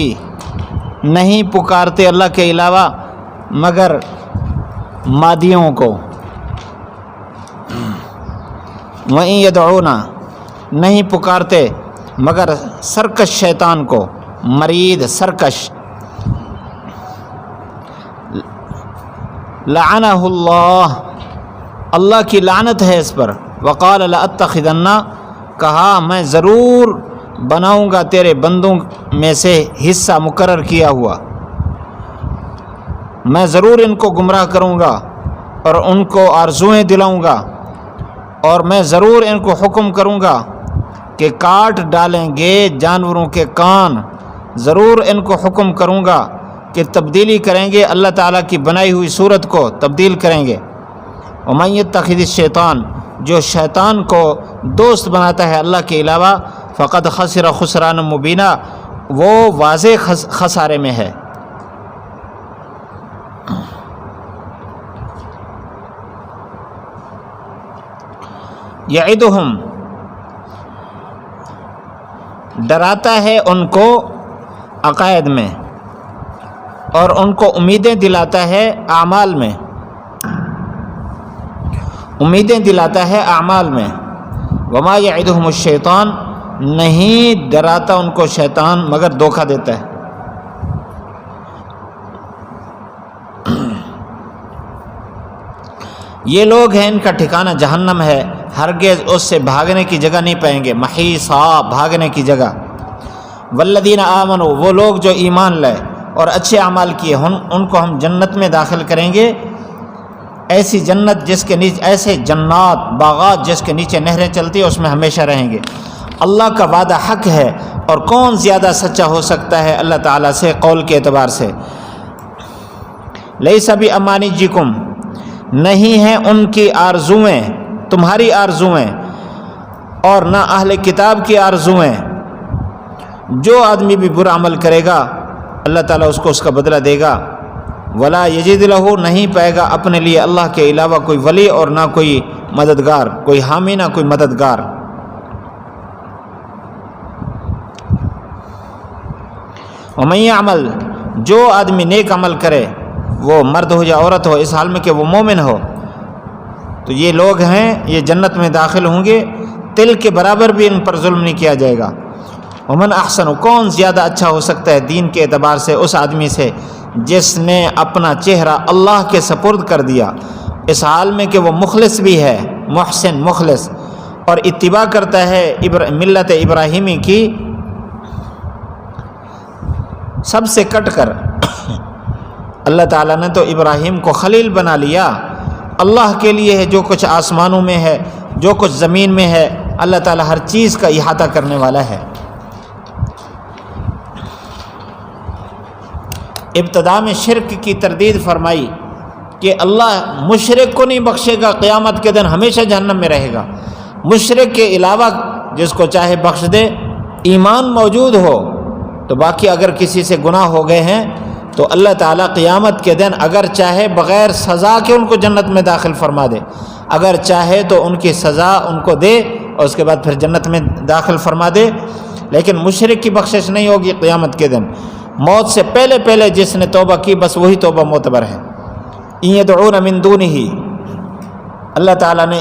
نہیں پکارتے اللہ کے علاوہ مگر مادیوں کو۔ وَإِن يَدْعُونَ، نہیں پکارتے مگر سرکش شیطان کو، مرید سرکش۔ لعنہ اللہ، اللہ کی لعنت ہے اس پر۔ وقال لأتخذن، کہا میں ضرور بناؤں گا تیرے بندوں میں سے حصہ مقرر کیا ہوا، میں ضرور ان کو گمراہ کروں گا اور ان کو آرزوئیں دلاؤں گا، اور میں ضرور ان کو حکم کروں گا کہ کاٹ ڈالیں گے جانوروں کے کان، ضرور ان کو حکم کروں گا کہ تبدیلی کریں گے، اللہ تعالیٰ کی بنائی ہوئی صورت کو تبدیل کریں گے۔ وَمَن يَتَّخِذِ الشَّيْطَانَ، جو شیطان کو دوست بناتا ہے اللہ کے علاوہ، فقد خسر خسرانا مبینہ، وہ واضح خسارے میں ہے۔ یعدہم، ڈراتا ہے ان کو عقائد میں، اور ان کو امیدیں دلاتا ہے اعمال میں۔ امیدیں دلاتا ہے اعمال میں. وما یعدہم الشیطان، نہیں ڈراتا ان کو شیطان مگر دھوکہ دیتا ہے. یہ لوگ ہیں، ان کا ٹھکانہ جہنم ہے، ہرگز اس سے بھاگنے کی جگہ نہیں پائیں گے. محیصا، بھاگنے کی جگہ. والذین آمنوا، وہ لوگ جو ایمان لائے اور اچھے اعمال کیے، ان کو ہم جنت میں داخل کریں گے. ایسی جنت جس کے نیچے، ایسے جنات باغات جس کے نیچے نہریں چلتی ہیں، اس میں ہمیشہ رہیں گے. اللہ کا وعدہ حق ہے، اور کون زیادہ سچا ہو سکتا ہے اللہ تعالیٰ سے قول کے اعتبار سے. لیس بامانیکم، نہیں ہیں ان کی آرزویں، تمہاری آرزویں، اور نہ اہل کتاب کی آرزویں. جو آدمی بھی برا عمل کرے گا اللہ تعالیٰ اس کو اس کا بدلہ دے گا. ولا یجد لہ، نہیں پائے گا اپنے لیے اللہ کے علاوہ کوئی ولی اور نہ کوئی مددگار، کوئی حامی نہ کوئی مددگار. ومن یعمل، جو آدمی نیک عمل کرے، وہ مرد ہو یا عورت ہو، اس حال میں کہ وہ مومن ہو، تو یہ لوگ ہیں، یہ جنت میں داخل ہوں گے. تل کے برابر بھی ان پر ظلم نہیں کیا جائے گا. ومن احسن، کون زیادہ اچھا ہو سکتا ہے دین کے اعتبار سے اس آدمی سے جس نے اپنا چہرہ اللہ کے سپرد کر دیا، اس حال میں کہ وہ مخلص بھی ہے، محسن مخلص، اور اتباع کرتا ہے ملت ابراہیمی کی سب سے کٹ کر. اللہ تعالیٰ نے تو ابراہیم کو خلیل بنا لیا. اللہ کے لیے ہے جو کچھ آسمانوں میں ہے، جو کچھ زمین میں ہے، اللہ تعالیٰ ہر چیز کا احاطہ کرنے والا ہے. ابتدا میں شرک کی تردید فرمائی کہ اللہ مشرک کو نہیں بخشے گا، قیامت کے دن ہمیشہ جہنم میں رہے گا. مشرک کے علاوہ جس کو چاہے بخش دے، ایمان موجود ہو تو. باقی اگر کسی سے گناہ ہو گئے ہیں تو اللہ تعالیٰ قیامت کے دن اگر چاہے بغیر سزا کے ان کو جنت میں داخل فرما دے، اگر چاہے تو ان کی سزا ان کو دے اور اس کے بعد پھر جنت میں داخل فرما دے. لیکن مشرک کی بخشش نہیں ہوگی قیامت کے دن. موت سے پہلے پہلے جس نے توبہ کی بس وہی توبہ معتبر ہے. ان یدعون من دونہ، اللہ تعالیٰ نے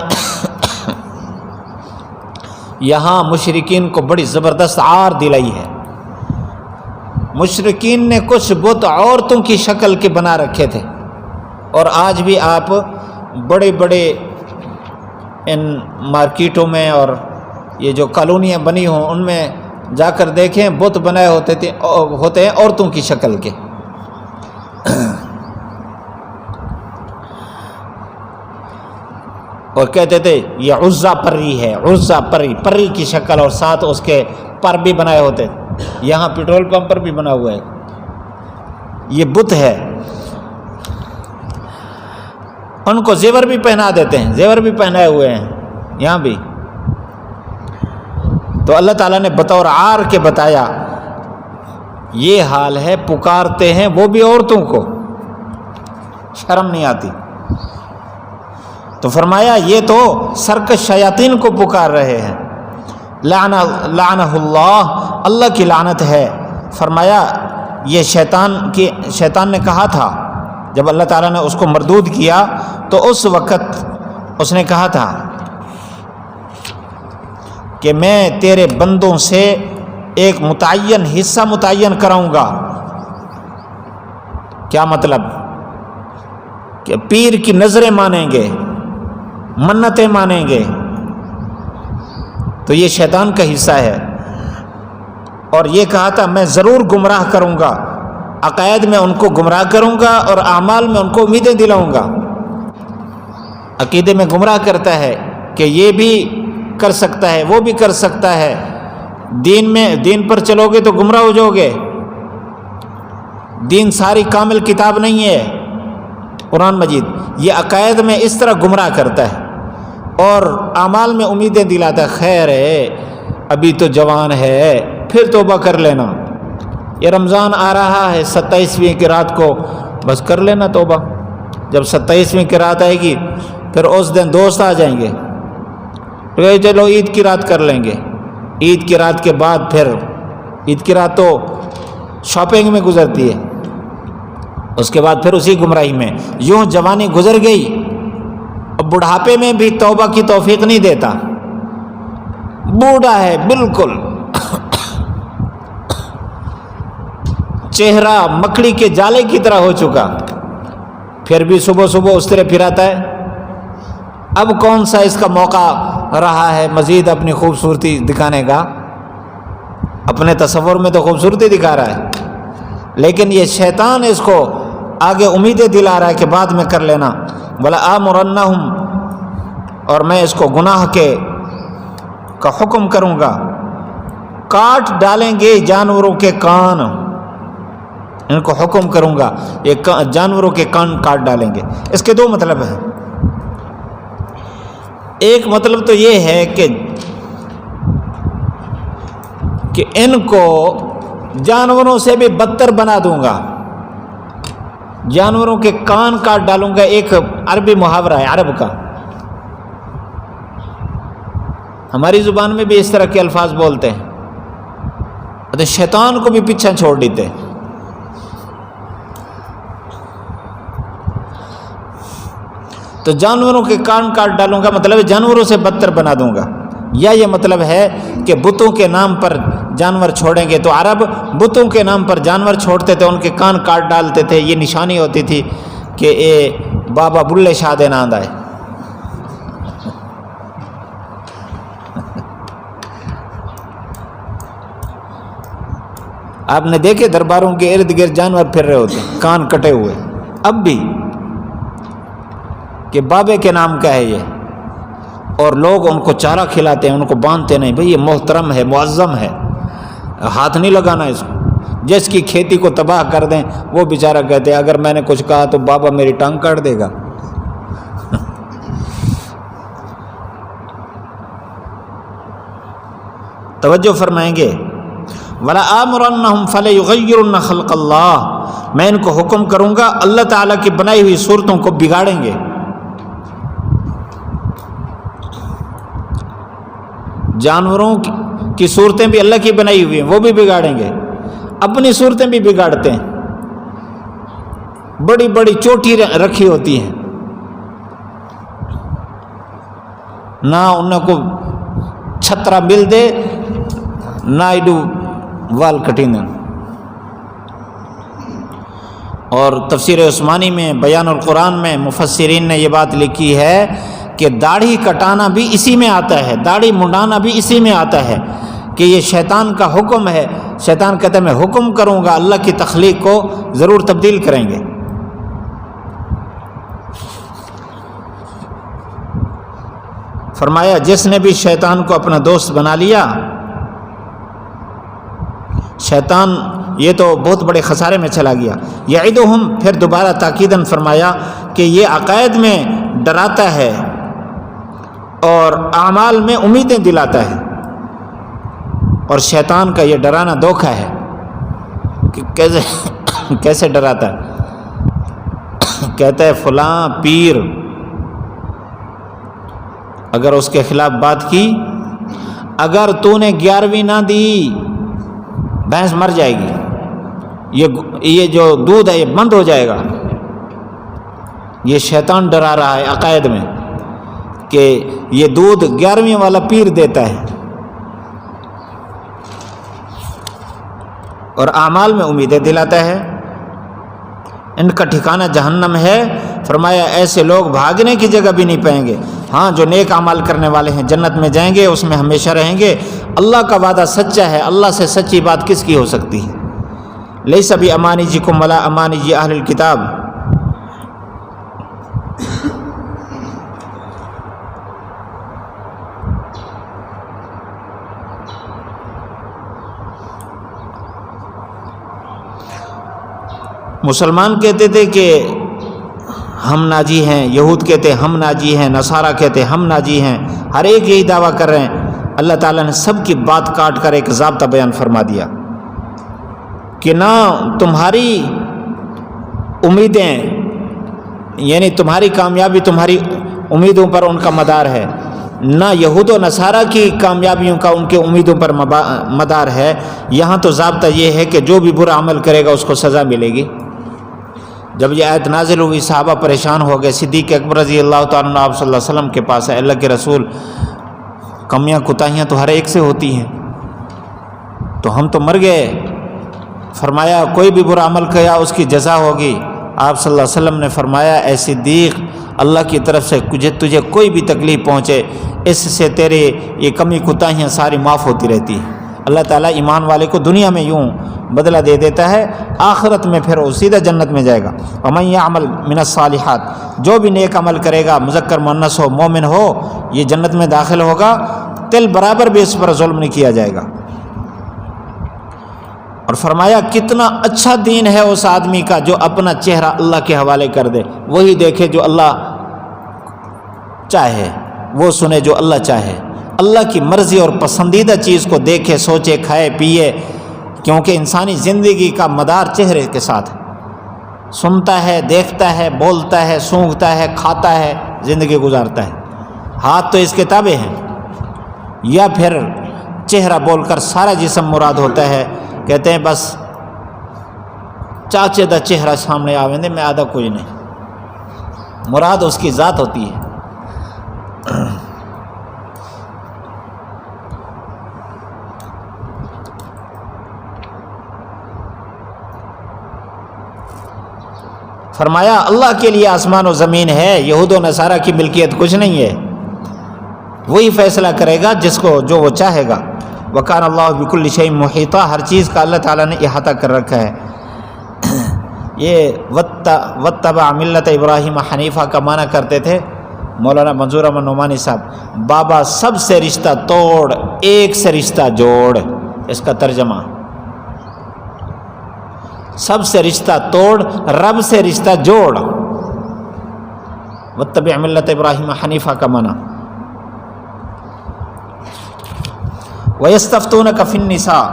یہاں مشرکین کو بڑی زبردست عار دلائی ہے. مشرکین نے کچھ بت عورتوں کی شکل کے بنا رکھے تھے، اور آج بھی آپ بڑے بڑے ان مارکیٹوں میں اور یہ جو کالونیاں بنی ہوں ان میں جا کر دیکھیں، بت بنائے ہوتے ہیں عورتوں کی شکل کے. اور کہتے تھے یہ عزا پری ہے، عزا پری کی شکل، اور ساتھ اس کے پر بھی بنائے ہوتے. یہاں پیٹرول پمپ پر بھی بنا ہوا ہے، یہ بت ہے. ان کو زیور بھی پہنا دیتے ہیں، زیور بھی پہنائے ہوئے ہیں یہاں بھی. تو اللہ تعالیٰ نے بطور عار کے بتایا یہ حال ہے. پکارتے ہیں وہ بھی عورتوں کو، شرم نہیں آتی. تو فرمایا یہ تو سرکش شیاطین کو پکار رہے ہیں. لعنہ اللہ، اللہ کی لعنت ہے. فرمایا یہ شیطان نے کہا تھا جب اللہ تعالیٰ نے اس کو مردود کیا تو اس وقت اس نے کہا تھا کہ میں تیرے بندوں سے ایک متعین حصہ متعین کراؤں گا. کیا مطلب؟ کہ پیر کی نظریں مانیں گے، منتیں مانیں گے، تو یہ شیطان کا حصہ ہے. اور یہ کہا تھا میں ضرور گمراہ کروں گا، عقائد میں ان کو گمراہ کروں گا اور اعمال میں ان کو امیدیں دلاؤں گا. عقیدے میں گمراہ کرتا ہے کہ یہ بھی کر سکتا ہے، وہ بھی کر سکتا ہے. دین پر چلو گے تو گمراہ ہو جاؤ گے. دین ساری کامل کتاب نہیں ہے قرآن مجید. یہ عقائد میں اس طرح گمراہ کرتا ہے اور اعمال میں امیدیں دلاتا ہے. خیر ہے، ابھی تو جوان ہے، پھر توبہ کر لینا. یہ رمضان آ رہا ہے 27ویں کی رات کو، بس کر لینا توبہ. جب 27ویں کی رات آئے گی پھر اس دن دوست آ جائیں گے، چلو عید کی رات کر لیں گے. عید کی رات کے بعد پھر عید کی رات تو شاپنگ میں گزرتی ہے، اس کے بعد پھر اسی گمراہی میں. یوں جوانی گزر گئی اب بڑھاپے میں بھی توبہ کی توفیق نہیں دیتا، بوڑھا ہے بالکل، چہرہ مکڑی کے جالے کی طرح ہو چکا، پھر بھی صبح صبح اس طرح پھراتا ہے۔ اب کون سا اس کا موقع رہا ہے مزید اپنی خوبصورتی دکھانے کا؟ اپنے تصور میں تو خوبصورتی دکھا رہا ہے، لیکن یہ شیطان اس کو آگے امیدیں دلا رہا ہے کہ بعد میں کر لینا۔ وَلَآمُرَنَّهُمْ، اور میں اس کو گناہ کا حکم کروں گا، کاٹ ڈالیں گے جانوروں کے کان، ان کو حکم کروں گا یہ جانوروں کے کان کاٹ ڈالیں گے۔ اس کے دو مطلب ہیں۔ ایک مطلب تو یہ ہے کہ ان کو جانوروں سے بھی بدتر بنا دوں گا، جانوروں کے کان کاٹ ڈالوں گا۔ ایک عربی محاورہ ہے عرب کا، ہماری زبان میں بھی اس طرح کے الفاظ بولتے ہیں، شیطان کو بھی پیچھے چھوڑ دیتے۔ تو جانوروں کے کان کاٹ ڈالوں گا مطلب ہے جانوروں سے بدتر بنا دوں گا، یا یہ مطلب ہے کہ بتوں کے نام پر جانور چھوڑیں گے۔ تو عرب بتوں کے نام پر جانور چھوڑتے تھے، ان کے کان کاٹ ڈالتے تھے، یہ نشانی ہوتی تھی کہ اے بابا بلے شاہ دے ناند آئے۔ آپ نے دیکھے درباروں کے ارد گرد جانور پھر رہے ہوتے ہیں کان کٹے ہوئے، اب بھی، کہ بابے کے نام کا ہے یہ، اور لوگ ان کو چارہ کھلاتے ہیں، ان کو باندھتے نہیں، بھئی یہ محترم ہے، معظم ہے، ہاتھ نہیں لگانا اس کو۔ جس کی کھیتی کو تباہ کر دیں وہ بیچارہ کہتے ہیں اگر میں نے کچھ کہا تو بابا میری ٹانگ کاٹ دے گا۔ توجہ فرمائیں گے، وَلَآمُرَنَّهُمْ فَلَيُغَيِّرُنَّ خَلْقَ اللَّهِ، میں ان کو حکم کروں گا اللہ تعالیٰ کی بنائی ہوئی صورتوں کو بگاڑیں گے۔ جانوروں کی صورتیں بھی اللہ کی بنائی ہوئی ہیں، وہ بھی بگاڑیں گے، اپنی صورتیں بھی بگاڑتے ہیں، بڑی بڑی چوٹی رکھی ہوتی ہیں، نہ ان کو چھترا مل دے نہ ایڈو وال کٹیں۔ اور تفسیر عثمانی میں بیان القرآن میں مفسرین نے یہ بات لکھی ہے کہ داڑھی کٹانا بھی اسی میں آتا ہے، داڑھی منڈانا بھی اسی میں آتا ہے، کہ یہ شیطان کا حکم ہے۔ شیطان کہتا ہے میں حکم کروں گا، اللہ کی تخلیق کو ضرور تبدیل کریں گے۔ فرمایا جس نے بھی شیطان کو اپنا دوست بنا لیا، شیطان یہ تو بہت بڑے خسارے میں چلا گیا۔ یعدہم، پھر دوبارہ تاکیداً فرمایا کہ یہ عقائد میں ڈراتا ہے اور اعمال میں امیدیں دلاتا ہے، اور شیطان کا یہ ڈرانا دھوکہ ہے کہ کیسے ڈراتا ہے؟ کہتا ہے فلاں پیر اگر اس کے خلاف بات کی، اگر تو نے 11ویں نہ دی بھینس مر جائے گی، یہ جو دودھ ہے یہ بند ہو جائے گا۔ یہ شیطان ڈرا رہا ہے عقائد میں کہ یہ دودھ 11ویں والا پیر دیتا ہے، اور اعمال میں امیدیں دلاتا ہے۔ ان کا ٹھکانہ جہنم ہے۔ فرمایا ایسے لوگ بھاگنے کی جگہ بھی نہیں پائیں گے۔ ہاں جو نیک اعمال کرنے والے ہیں جنت میں جائیں گے، اس میں ہمیشہ رہیں گے۔ اللہ کا وعدہ سچا ہے، اللہ سے سچی بات کس کی ہو سکتی ہے؟ لیس بِأَمَانِجِكُمْ وَلَا أَمَانِجِ أَهْلِ الْكِتَابِ۔ مسلمان کہتے تھے کہ ہم ناجی ہیں، یہود کہتے ہم ناجی ہیں، نصارہ کہتے ہم ناجی ہیں، ہر ایک یہی دعویٰ کر رہے ہیں۔ اللہ تعالیٰ نے سب کی بات کاٹ کر ایک ضابطہ بیان فرما دیا کہ نہ تمہاری امیدیں، یعنی تمہاری کامیابی تمہاری امیدوں پر ان کا مدار ہے، نہ یہود و نصارہ کی کامیابیوں کا ان کے امیدوں پر مدار ہے۔ یہاں تو ضابطہ یہ ہے کہ جو بھی برا عمل کرے گا اس کو سزا ملے گی، جب یہ آیت نازل ہوئی صحابہ پریشان ہو گئے. صدیق اکبر رضی اللہ تعالیٰ عنہ آپ صلی اللہ علیہ وسلم کے پاس ہے. اللہ کے رسول کمیاں کوتاہیاں تو ہر ایک سے ہوتی ہیں، تو ہم تو مر گئے. فرمایا کوئی بھی برا عمل کیا اس کی جزا ہوگی. آپ صلی اللہ علیہ وسلم نے فرمایا اے صدیق، اللہ کی طرف سے تجھے کوئی بھی تکلیف پہنچے اس سے تیرے یہ کمی کوتاہیاں ساری معاف ہوتی رہتی ہیں. اللہ تعالیٰ ایمان والے کو دنیا میں یوں بدلہ دے دیتا ہے، آخرت میں پھر وہ سیدھا جنت میں جائے گا. ومن یعمل من الصالحات، جو بھی نیک عمل کرے گا، مذکر مؤنث ہو مومن ہو، یہ جنت میں داخل ہوگا. تل برابر بھی اس پر ظلم نہیں کیا جائے گا. اور فرمایا کتنا اچھا دین ہے اس آدمی کا جو اپنا چہرہ اللہ کے حوالے کر دے، وہی دیکھے جو اللہ چاہے، وہ سنے جو اللہ چاہے، اللہ کی مرضی اور پسندیدہ چیز کو دیکھے، سوچے، کھائے پیے. کیونکہ انسانی زندگی کا مدار چہرے کے ساتھ ہے. سنتا ہے، دیکھتا ہے، بولتا ہے، سونگھتا ہے، کھاتا ہے، زندگی گزارتا ہے. ہاتھ تو اس کے تابع ہیں. یا پھر چہرہ بول کر سارا جسم مراد ہوتا ہے. کہتے ہیں بس چاچے دا چہرہ سامنے آویں دے، میں آدھا کچھ نہیں. مراد اس کی ذات ہوتی ہے. فرمایا اللہ کے لیے آسمان و زمین ہے، یہود و نصارہ کی ملکیت کچھ نہیں ہے. وہی فیصلہ کرے گا جس کو جو وہ چاہے گا. وکان اللہ بکل شیء محیطا، ہر چیز کا اللہ تعالیٰ نے احاطہ کر رکھا ہے. یہ واتبع ملت ابراہیم حنیفہ کا معنی کرتے تھے مولانا منظور احمد نعمانی صاحب. بابا سب سے رشتہ توڑ، ایک سے رشتہ جوڑ، اس کا ترجمہ. سب سے رشتہ توڑ، رب سے رشتہ جوڑ. واتبع ملت ابراہیم حنیفہ کا معنی. وَيَسْتَفْتُونَكَ فِي النِّسَاءِ،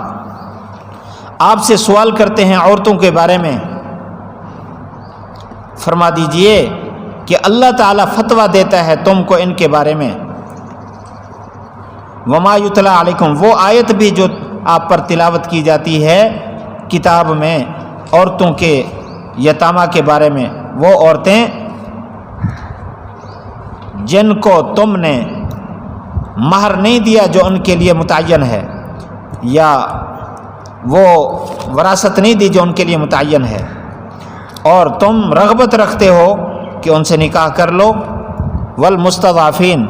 آپ سے سوال کرتے ہیں عورتوں کے بارے میں. فرما دیجئے کہ اللہ تعالیٰ فتویٰ دیتا ہے تم کو ان کے بارے میں. وَمَا يُتْلَىٰ عَلَيْكُمْ، وہ آیت بھی جو آپ پر تلاوت کی جاتی ہے کتاب میں عورتوں کے یتامہ کے بارے میں. وہ عورتیں جن کو تم نے مہر نہیں دیا جو ان کے لیے متعین ہے، یا وہ وراثت نہیں دی جو ان کے لیے متعین ہے، اور تم رغبت رکھتے ہو کہ ان سے نکاح کر لو. والمستضعفین،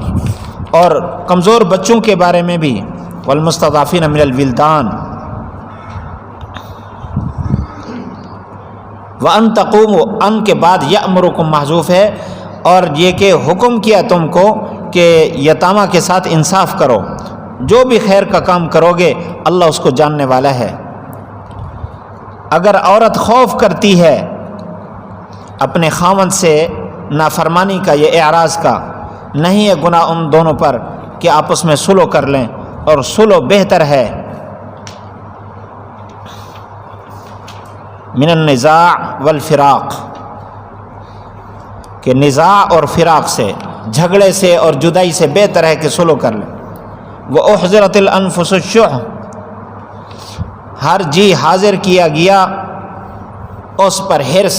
اور کمزور بچوں کے بارے میں بھی. والمستضعفین من الولدان. وَأَن تَقُومُوا، ان کے بعد یأمرکم محذوف ہے، اور یہ کہ حکم کیا تم کو کہ یتامہ کے ساتھ انصاف کرو. جو بھی خیر کا کام کرو گے اللہ اس کو جاننے والا ہے. اگر عورت خوف کرتی ہے اپنے خاوند سے نافرمانی کا، یہ اعراض کا، نہیں ہے گناہ ان دونوں پر کہ آپس میں صلح کر لیں، اور صلح بہتر ہے من النزاع والفراق، کہ نزاع اور فراق سے، جھگڑے سے اور جدائی سے بہتر ہے کہ صلح کر لیں. وَأُحْضِرَتِ الْأَنفُسُ الشُّحَّ، ہر جی حاضر کیا گیا اس پر حرص.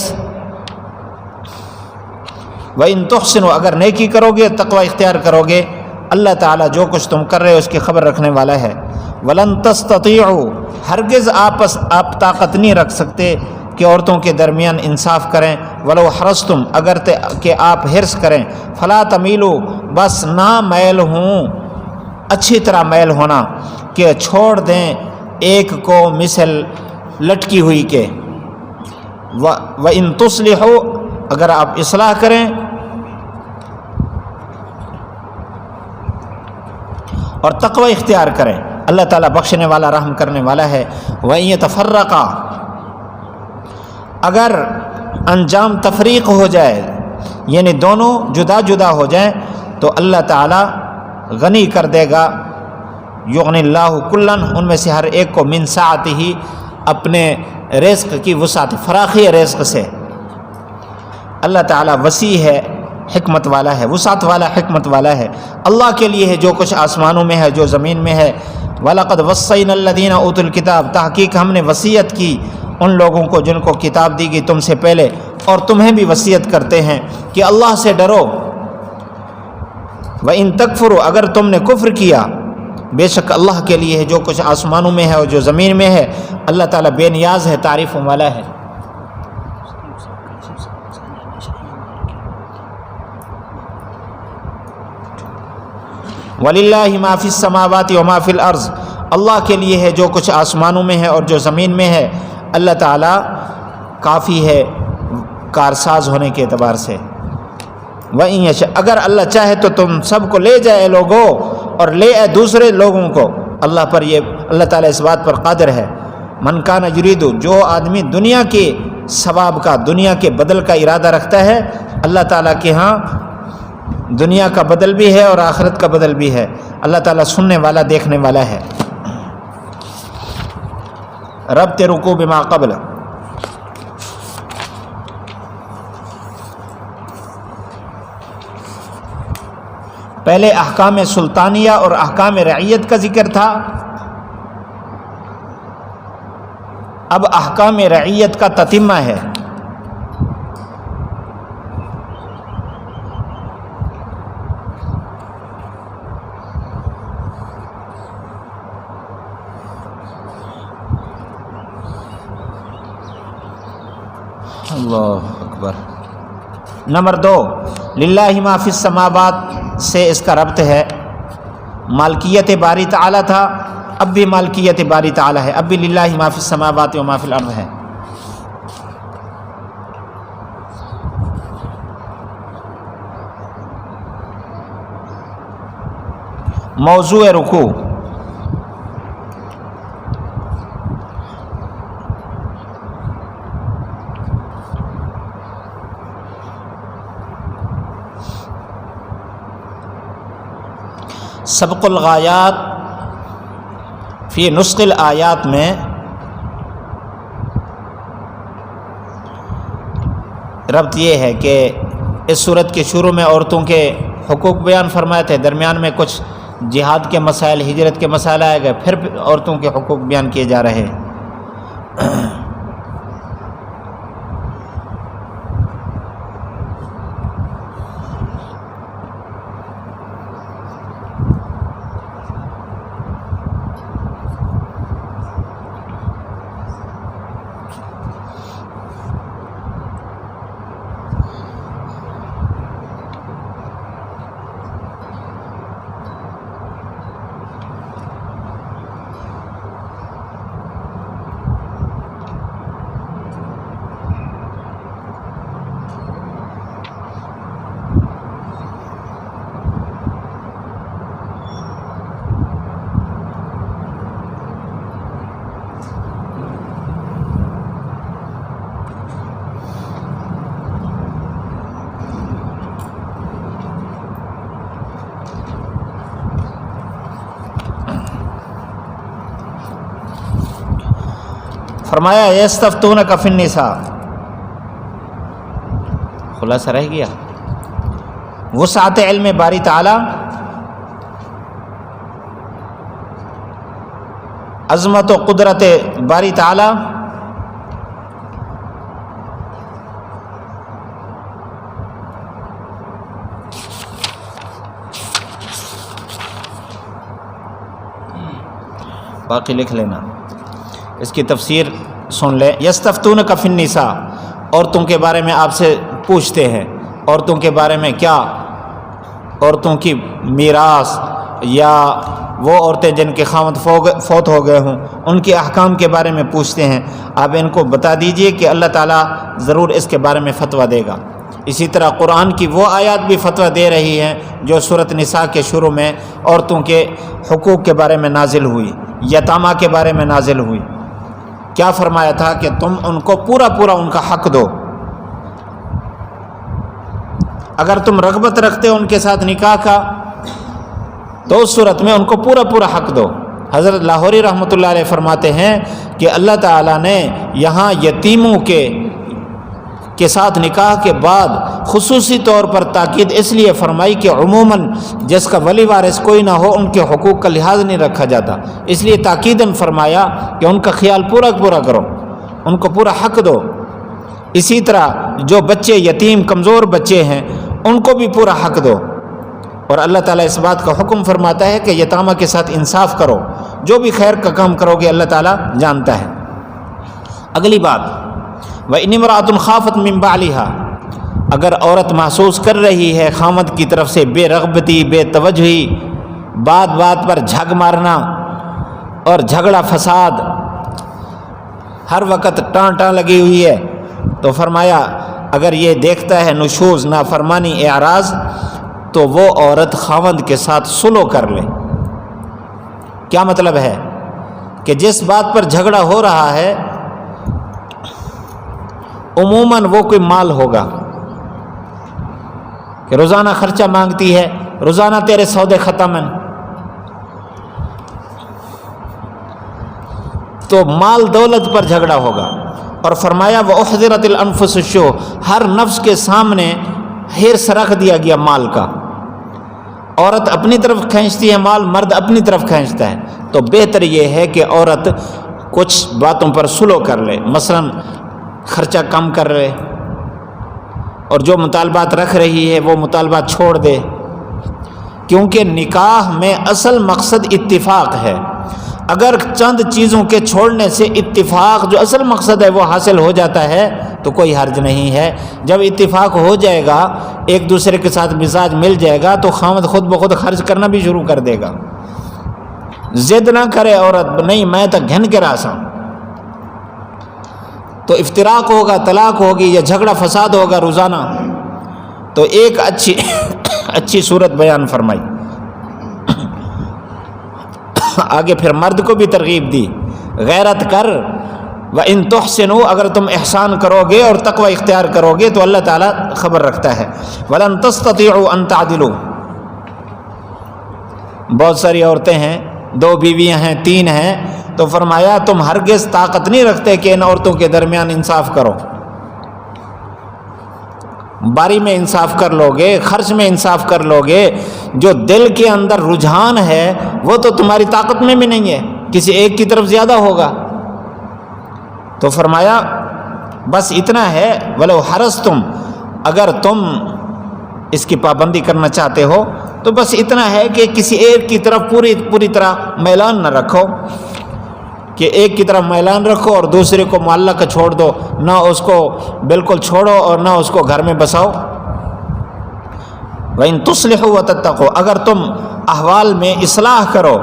وَإِن تُحْسِنُوا، اگر نیکی کرو گے، تقوی اختیار کرو گے، اللہ تعالیٰ جو کچھ تم کر رہے ہو اس کی خبر رکھنے والا ہے. وَلَن تَسْتَطِيعُوا، ہرگز آپ طاقت نہیں رکھ سکتے کہ عورتوں کے درمیان انصاف کریں. وَلَوْ حَرَصْتُمْ، اگر کہ آپ حرص کریں. فَلَا تَمِيلُوا، بس نہ میل ہوں، اچھی طرح میل ہونا، کہ چھوڑ دیں ایک کو مثل لٹکی ہوئی کے. وَإِن تُصْلِحُوا، اگر آپ اصلاح کریں اور تقوی اختیار کریں، اللہ تعالیٰ بخشنے والا رحم کرنے والا ہے. وَإِن يَتَفَرَّقَا، اگر انجام تفریق ہو جائے، یعنی دونوں جدا جدا ہو جائیں، تو اللہ تعالیٰ غنی کر دے گا. یغنی اللہ کلن، ان میں سے ہر ایک کو من سعتہ، اپنے رزق کی وسعت، فراخی رزق سے. اللہ تعالیٰ وسیع ہے، حکمت والا ہے، وسعت والا، حکمت والا ہے. اللہ کے لیے ہے جو کچھ آسمانوں میں ہے، جو زمین میں ہے. وَلَقَدْ وَصَّيْنَا الَّذِينَ أُوتُوا الْكِتَابَ، تحقیق ہم نے وصیت کی ان لوگوں کو جن کو کتاب دی گئی تم سے پہلے. اور تمہیں بھی وصیت کرتے ہیں کہ اللہ سے ڈرو۔ وَإِن تَكْفُرُوا اگر تم نے کفر کیا، بے شک اللہ کے لیے ہے جو کچھ آسمانوں میں ہے اور جو زمین میں ہے، اللہ تعالیٰ بے نیاز ہے، تعریفوں والا ہے۔ وَلِلَّهِ مَا فِي السَّمَاوَاتِ وَمَا فِي الْأَرْضِ اللہ کے لیے ہے جو کچھ آسمانوں میں ہے اور جو زمین میں ہے۔ اللہ تعالیٰ کافی ہے کارساز ہونے کے اعتبار سے۔ وَإِن يَشَأْ اگر اللہ چاہے تو تم سب کو لے جائے لوگوں اور لے آئے دوسرے لوگوں کو، اللہ تعالیٰ اس بات پر قادر ہے۔ من کان یرید جو آدمی دنیا کے ثواب کا، دنیا کے بدل کا ارادہ رکھتا ہے، اللہ تعالیٰ کے ہاں دنیا کا بدل بھی ہے اور آخرت کا بدل بھی ہے۔ اللہ تعالیٰ سننے والا دیکھنے والا ہے۔ ربط رکوع بما قبل پہلے احکام سلطانیہ اور احکام رعیت کا ذکر تھا، اب احکام رعیت کا تتمہ ہے۔ اللہ اکبر۔ نمبر 2، للہ ما فی السماوات سے اس کا ربط ہے، مالکیت باری تعالیٰ تھا، اب بھی مالکیت باری تعالیٰ ہے، اب بھی للہ ما فی السماوات و ما فی الارض ہے۔ موضوع رکوع سبق الغایات فی نسخ الآیات میں ربط یہ ہے کہ اس صورت کے شروع میں عورتوں کے حقوق بیان فرمائے تھے، درمیان میں کچھ جہاد کے مسائل، ہجرت کے مسائل آئے گئے، پھر عورتوں کے حقوق بیان کیے جا رہے ہیں۔ فرمایا یستفتونک فی النساء، خلاصہ رہ گیا وسعت علم باری تعالی، عظمت و قدرت باری تعالی، باقی لکھ لینا، اس کی تفسیر سن لیں۔ یستفتونک فی النساء، عورتوں کے بارے میں آپ سے پوچھتے ہیں، عورتوں کے بارے میں کیا؟ عورتوں کی میراث یا وہ عورتیں جن کے خاوند فوت ہو گئے ہوں، ان کے احکام کے بارے میں پوچھتے ہیں۔ آپ ان کو بتا دیجئے کہ اللہ تعالیٰ ضرور اس کے بارے میں فتویٰ دے گا۔ اسی طرح قرآن کی وہ آیات بھی فتویٰ دے رہی ہیں جو سورۃ نساء کے شروع میں عورتوں کے حقوق کے بارے میں نازل ہوئی، یتامہ کے بارے میں نازل ہوئی۔ کیا فرمایا تھا کہ تم ان کو پورا ان کا حق دو، اگر تم رغبت رکھتے ہو ان کے ساتھ نکاح کا تو اس صورت میں ان کو پورا حق دو۔ حضرت لاہوری رحمۃ اللہ علیہ فرماتے ہیں کہ اللہ تعالیٰ نے یہاں یتیموں کے ساتھ نکاح کے بعد خصوصی طور پر تاکید اس لیے فرمائی کہ عموماً جس کا ولی وارث کوئی نہ ہو ان کے حقوق کا لحاظ نہیں رکھا جاتا، اس لیے تاکیداً فرمایا کہ ان کا خیال پورا کرو، ان کو پورا حق دو۔ اسی طرح جو بچے یتیم کمزور بچے ہیں ان کو بھی پورا حق دو، اور اللہ تعالیٰ اس بات کا حکم فرماتا ہے کہ یتامہ کے ساتھ انصاف کرو، جو بھی خیر کا کام کرو گے اللہ تعالیٰ جانتا ہے۔ اگلی بات، وَإِنِ امْرَأَةٌ خَافَتْ مِنْ بَعْلِهَا، اگر عورت محسوس کر رہی ہے خامد کی طرف سے بے رغبتی، بے توجہی، بات بات پر جھگ مارنا اور جھگڑا فساد، ہر وقت ٹان لگی ہوئی ہے، تو فرمایا اگر یہ دیکھتا ہے نشوز، نافرمانی، اعراض، تو وہ عورت خاوند کے ساتھ صلح کر لے۔ کیا مطلب ہے کہ جس بات پر جھگڑا ہو رہا ہے عموماً وہ کوئی مال ہوگا کہ روزانہ خرچہ مانگتی ہے، روزانہ تیرے سودے ختم ہیں، تو مال دولت پر جھگڑا ہوگا۔ اور فرمایا وَأُحْضِرَتِ الْأَنفُسُ الشُّحَّ، ہر نفس کے سامنے حرص رکھ دیا گیا مال کا۔ عورت اپنی طرف کھینچتی ہے مال، مرد اپنی طرف کھینچتا ہے، تو بہتر یہ ہے کہ عورت کچھ باتوں پر سلو کر لے، مثلا خرچہ کم کر لے، اور جو مطالبات رکھ رہی ہے وہ مطالبات چھوڑ دے، کیونکہ نکاح میں اصل مقصد اتفاق ہے۔ اگر چند چیزوں کے چھوڑنے سے اتفاق جو اصل مقصد ہے وہ حاصل ہو جاتا ہے تو کوئی حرج نہیں ہے۔ جب اتفاق ہو جائے گا، ایک دوسرے کے ساتھ مزاج مل جائے گا، تو خامد خود بخود خرچ کرنا بھی شروع کر دے گا۔ ضد نہ کرے عورت، نہیں میں تو گھن کے راسا، تو افتراق ہوگا، طلاق ہوگی یا جھگڑا فساد ہوگا روزانہ۔ تو ایک اچھی صورت بیان فرمائی، آگے پھر مرد کو بھی ترغیب دی، غیرت کر، وَإِن تُحْسِنُوا، اگر تم احسان کرو گے اور تقوی اختیار کرو گے تو اللہ تعالیٰ خبر رکھتا ہے۔ وَلَن تَسْتَطِيعُوا أَن تَعْدِلُوا، بہت ساری عورتیں ہیں، 2 بیویاں ہیں، 3 ہیں، تو فرمایا تم ہرگز طاقت نہیں رکھتے کہ ان عورتوں کے درمیان انصاف کرو۔ باری میں انصاف کر لو گے، خرچ میں انصاف کر لو گے، جو دل کے اندر رجحان ہے وہ تو تمہاری طاقت میں بھی نہیں ہے، کسی ایک کی طرف زیادہ ہوگا۔ تو فرمایا بس اتنا ہے، وَلَوْ حَرَصْتُمْ، اگر تم اس کی پابندی کرنا چاہتے ہو تو بس اتنا ہے کہ کسی ایک کی طرف پوری طرح میلان نہ رکھو، کہ ایک کی طرف میلان رکھو اور دوسرے کو معلق چھوڑ دو، نہ اس کو بالکل چھوڑو اور نہ اس کو گھر میں بساؤ۔ وَإِن تُصْلِحُوا وَتَتَّقُوا، اگر تم احوال میں اصلاح کرو،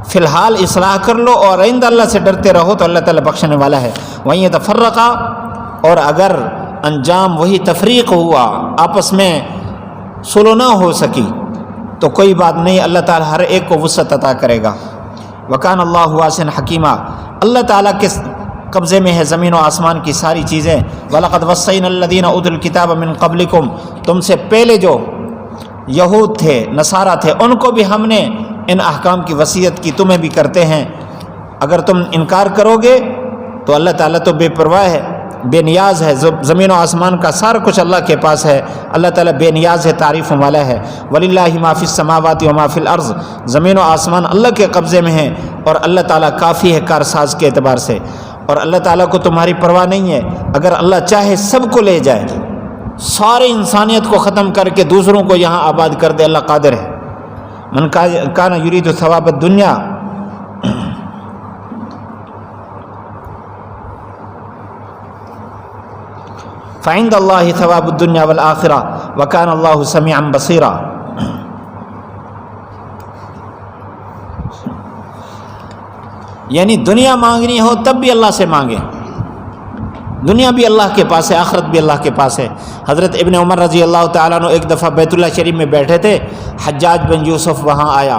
فی الحال اصلاح کر لو اور آئندہ اللہ سے ڈرتے رہو تو اللہ تعالیٰ بخشنے والا ہے۔ وَإِن يَتَفَرَّقَا، اور اگر انجام وہی تفریق ہوا، آپس میں صلح نہ ہو سکی، تو کوئی بات نہیں، اللہ تعالیٰ ہر ایک کو وسعت عطا کرے گا۔ وَكَانَ اللَّهُ وَاسِعًا حَكِيمًا، اللہ تعالیٰ کے قبضے میں ہے زمین و آسمان کی ساری چیزیں۔ وَلَقَدْ وَصَّيْنَا الَّذِينَ أُوتُوا الْكِتَابَ مِن قَبْلِكُمْ، تم سے پہلے جو یہود تھے، نصارہ تھے، ان کو بھی ہم نے ان احکام کی وصیت کی، تمہیں بھی کرتے ہیں۔ اگر تم انکار کرو گے تو اللہ تعالیٰ تو بے پرواہ ہے، بے نیاز ہے، زمین و آسمان کا سارا کچھ اللہ کے پاس ہے، اللہ تعالیٰ بے نیاز ہے، تعریفوں والا ہے۔ وَلِلَّهِ مَا فِي السَّمَاوَاتِ وَمَا فِي الْأَرْضِ، زمین و آسمان اللہ کے قبضے میں ہیں اور اللہ تعالیٰ کافی ہے کارساز کے اعتبار سے، اور اللہ تعالیٰ کو تمہاری پرواہ نہیں ہے۔ اگر اللہ چاہے سب کو لے جائے، ساری انسانیت کو ختم کر کے دوسروں کو یہاں آباد کر دے، اللہ قادر ہے۔ من کان یرید ثواب الدنیا، فعند اللہ ثواب الدنیا والآخرہ وکان اللہ سمیعا بصیرا۔ یعنی دنیا مانگنی ہو تب بھی اللہ سے مانگے، دنیا بھی اللہ کے پاس ہے، آخرت بھی اللہ کے پاس ہے۔ حضرت ابن عمر رضی اللہ تعالیٰ عنہ ایک دفعہ بیت اللہ شریف میں بیٹھے تھے، حجاج بن یوسف وہاں آیا،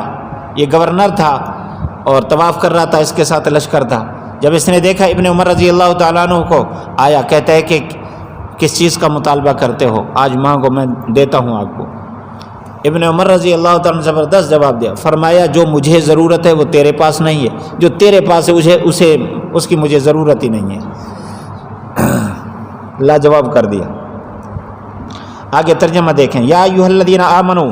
یہ گورنر تھا اور طواف کر رہا تھا، اس کے ساتھ لشکر تھا۔ جب اس نے دیکھا ابن عمر رضی اللہ تعالیٰ عنہ کو، آیا، کہتا ہے کہ کس چیز کا مطالبہ کرتے ہو، آج مانگو میں دیتا ہوں آپ کو۔ ابن عمر رضی اللہ تعالیٰ نے زبردست جواب دیا، فرمایا جو مجھے ضرورت ہے وہ تیرے پاس نہیں ہے، جو تیرے پاس ہے اس کی مجھے ضرورت ہی نہیں ہے۔ لاجواب کر دیا۔ آگے ترجمہ دیکھیں، یا ایھا الذین آمنو،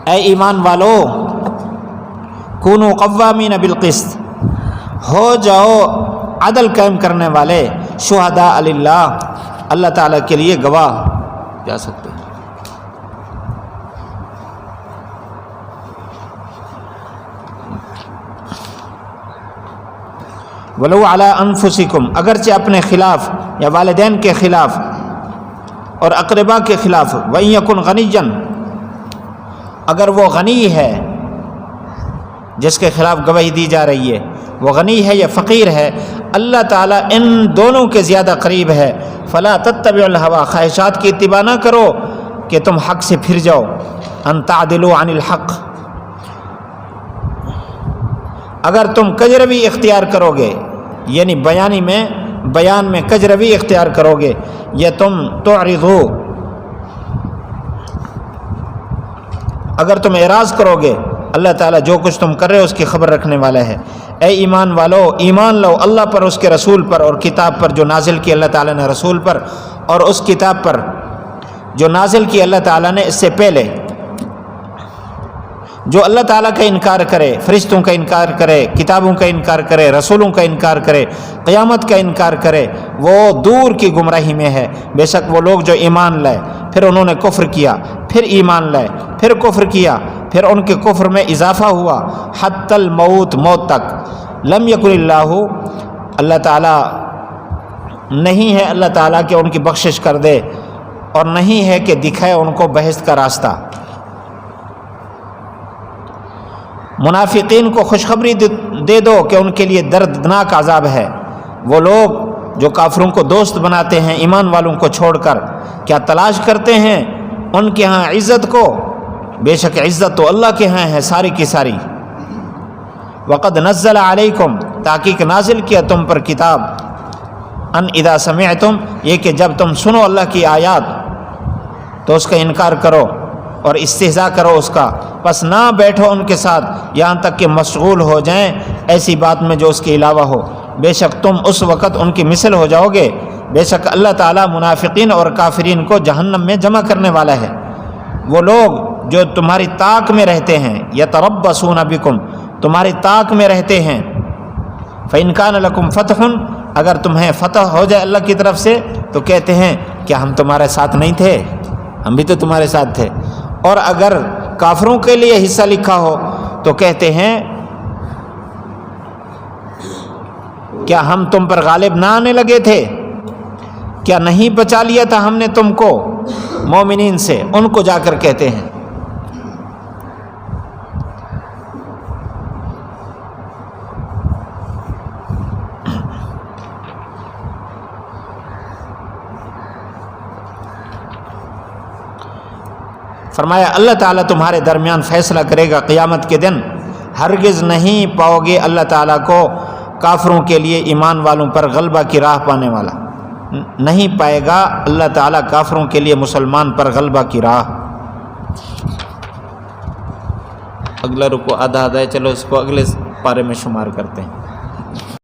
اے ایمان والو، کونوا قوامین بالقسط، ہو جاؤ عدل قائم کرنے والے، شہداء للہ، اللہ تعالیٰ کے لیے گواہ جا سکتے ہیں۔ وَلَوْ عَلَىٰ أَنفُسِكُمْ، اگرچہ اپنے خلاف یا والدین کے خلاف اور اقربا کے خلاف، وَإِن يَكُنْ غَنِيًّا، اگر وہ غنی ہے جس کے خلاف گواہی دی جا رہی ہے، وہ غنی ہے یا فقیر ہے، اللہ تعالیٰ ان دونوں کے زیادہ قریب ہے۔ فَلَا تَتَّبِعُوا الْهَوَىٰ، خواہشات کی اتباع نہ کرو کہ تم حق سے پھر جاؤ۔ أَن تَعْدِلُوا عَنِ الْحَقِّ، اگر تم کجروی اختیار کرو گے، یعنی بیان میں کجروی اختیار کرو گے، یا تم تعرضو، اگر تم اعراض کرو گے، اللہ تعالیٰ جو کچھ تم کر رہے ہو اس کی خبر رکھنے والا ہے۔ اے ایمان والو، ایمان لو اللہ پر، اس کے رسول پر، اور کتاب پر جو نازل کی اللہ تعالیٰ نے رسول پر، اور اس کتاب پر جو نازل کی اللہ تعالیٰ نے اس سے پہلے۔ جو اللہ تعالیٰ کا انکار کرے، فرشتوں کا انکار کرے، کتابوں کا انکار کرے، رسولوں کا انکار کرے، قیامت کا انکار کرے، وہ دور کی گمراہی میں ہے۔ بے شک وہ لوگ جو ایمان لائے، پھر انہوں نے کفر کیا، پھر ایمان لائے، پھر کفر کیا، پھر ان کے کفر میں اضافہ ہوا حتی الموت، موت تک۔ لم یکن اللہ، اللہ تعالیٰ نہیں ہے اللہ تعالیٰ کہ ان کی بخشش کر دے، اور نہیں ہے کہ دکھائے ان کو بہشت کا راستہ۔ منافقین کو خوشخبری دے دو کہ ان کے لیے دردناک عذاب ہے۔ وہ لوگ جو کافروں کو دوست بناتے ہیں ایمان والوں کو چھوڑ کر، کیا تلاش کرتے ہیں ان کے ہاں عزت کو؟ بے شک عزت تو اللہ کے ہاں ہے ساری کی ساری۔ وقد نزل علیکم، تحقیق نازل کیا تم پر کتاب، ان اذا سمعتم، یہ کہ جب تم سنو اللہ کی آیات تو اس کا انکار کرو اور استہزاء کرو اس کا، پس نہ بیٹھو ان کے ساتھ یہاں تک کہ مشغول ہو جائیں ایسی بات میں جو اس کے علاوہ ہو، بے شک تم اس وقت ان کی مثل ہو جاؤ گے۔ بے شک اللہ تعالیٰ منافقین اور کافرین کو جہنم میں جمع کرنے والا ہے۔ وہ لوگ جو تمہاری طاق میں رہتے ہیں، یتربصون بکم، تمہاری طاق میں رہتے ہیں، فإن کان لکم فتح، اگر تمہیں فتح ہو جائے اللہ کی طرف سے تو کہتے ہیں کیا ہم تمہارے ساتھ نہیں تھے؟ ہم بھی تو تمہارے ساتھ تھے۔ اور اگر کافروں کے لیے حصہ لکھا ہو تو کہتے ہیں کیا ہم تم پر غالب نہ آنے لگے تھے؟ کیا نہیں بچا لیا تھا ہم نے تم کو مومنین سے؟ ان کو جا کر کہتے ہیں۔ فرمایا اللہ تعالیٰ تمہارے درمیان فیصلہ کرے گا قیامت کے دن، ہرگز نہیں پاؤ گے اللہ تعالیٰ کو کافروں کے لیے ایمان والوں پر غلبہ کی راہ پانے والا، نہیں پائے گا اللہ تعالیٰ کافروں کے لیے مسلمان پر غلبہ کی راہ۔ اگلا رکوع آدھا ہے، چلو اس کو اگلے پارے میں شمار کرتے ہیں۔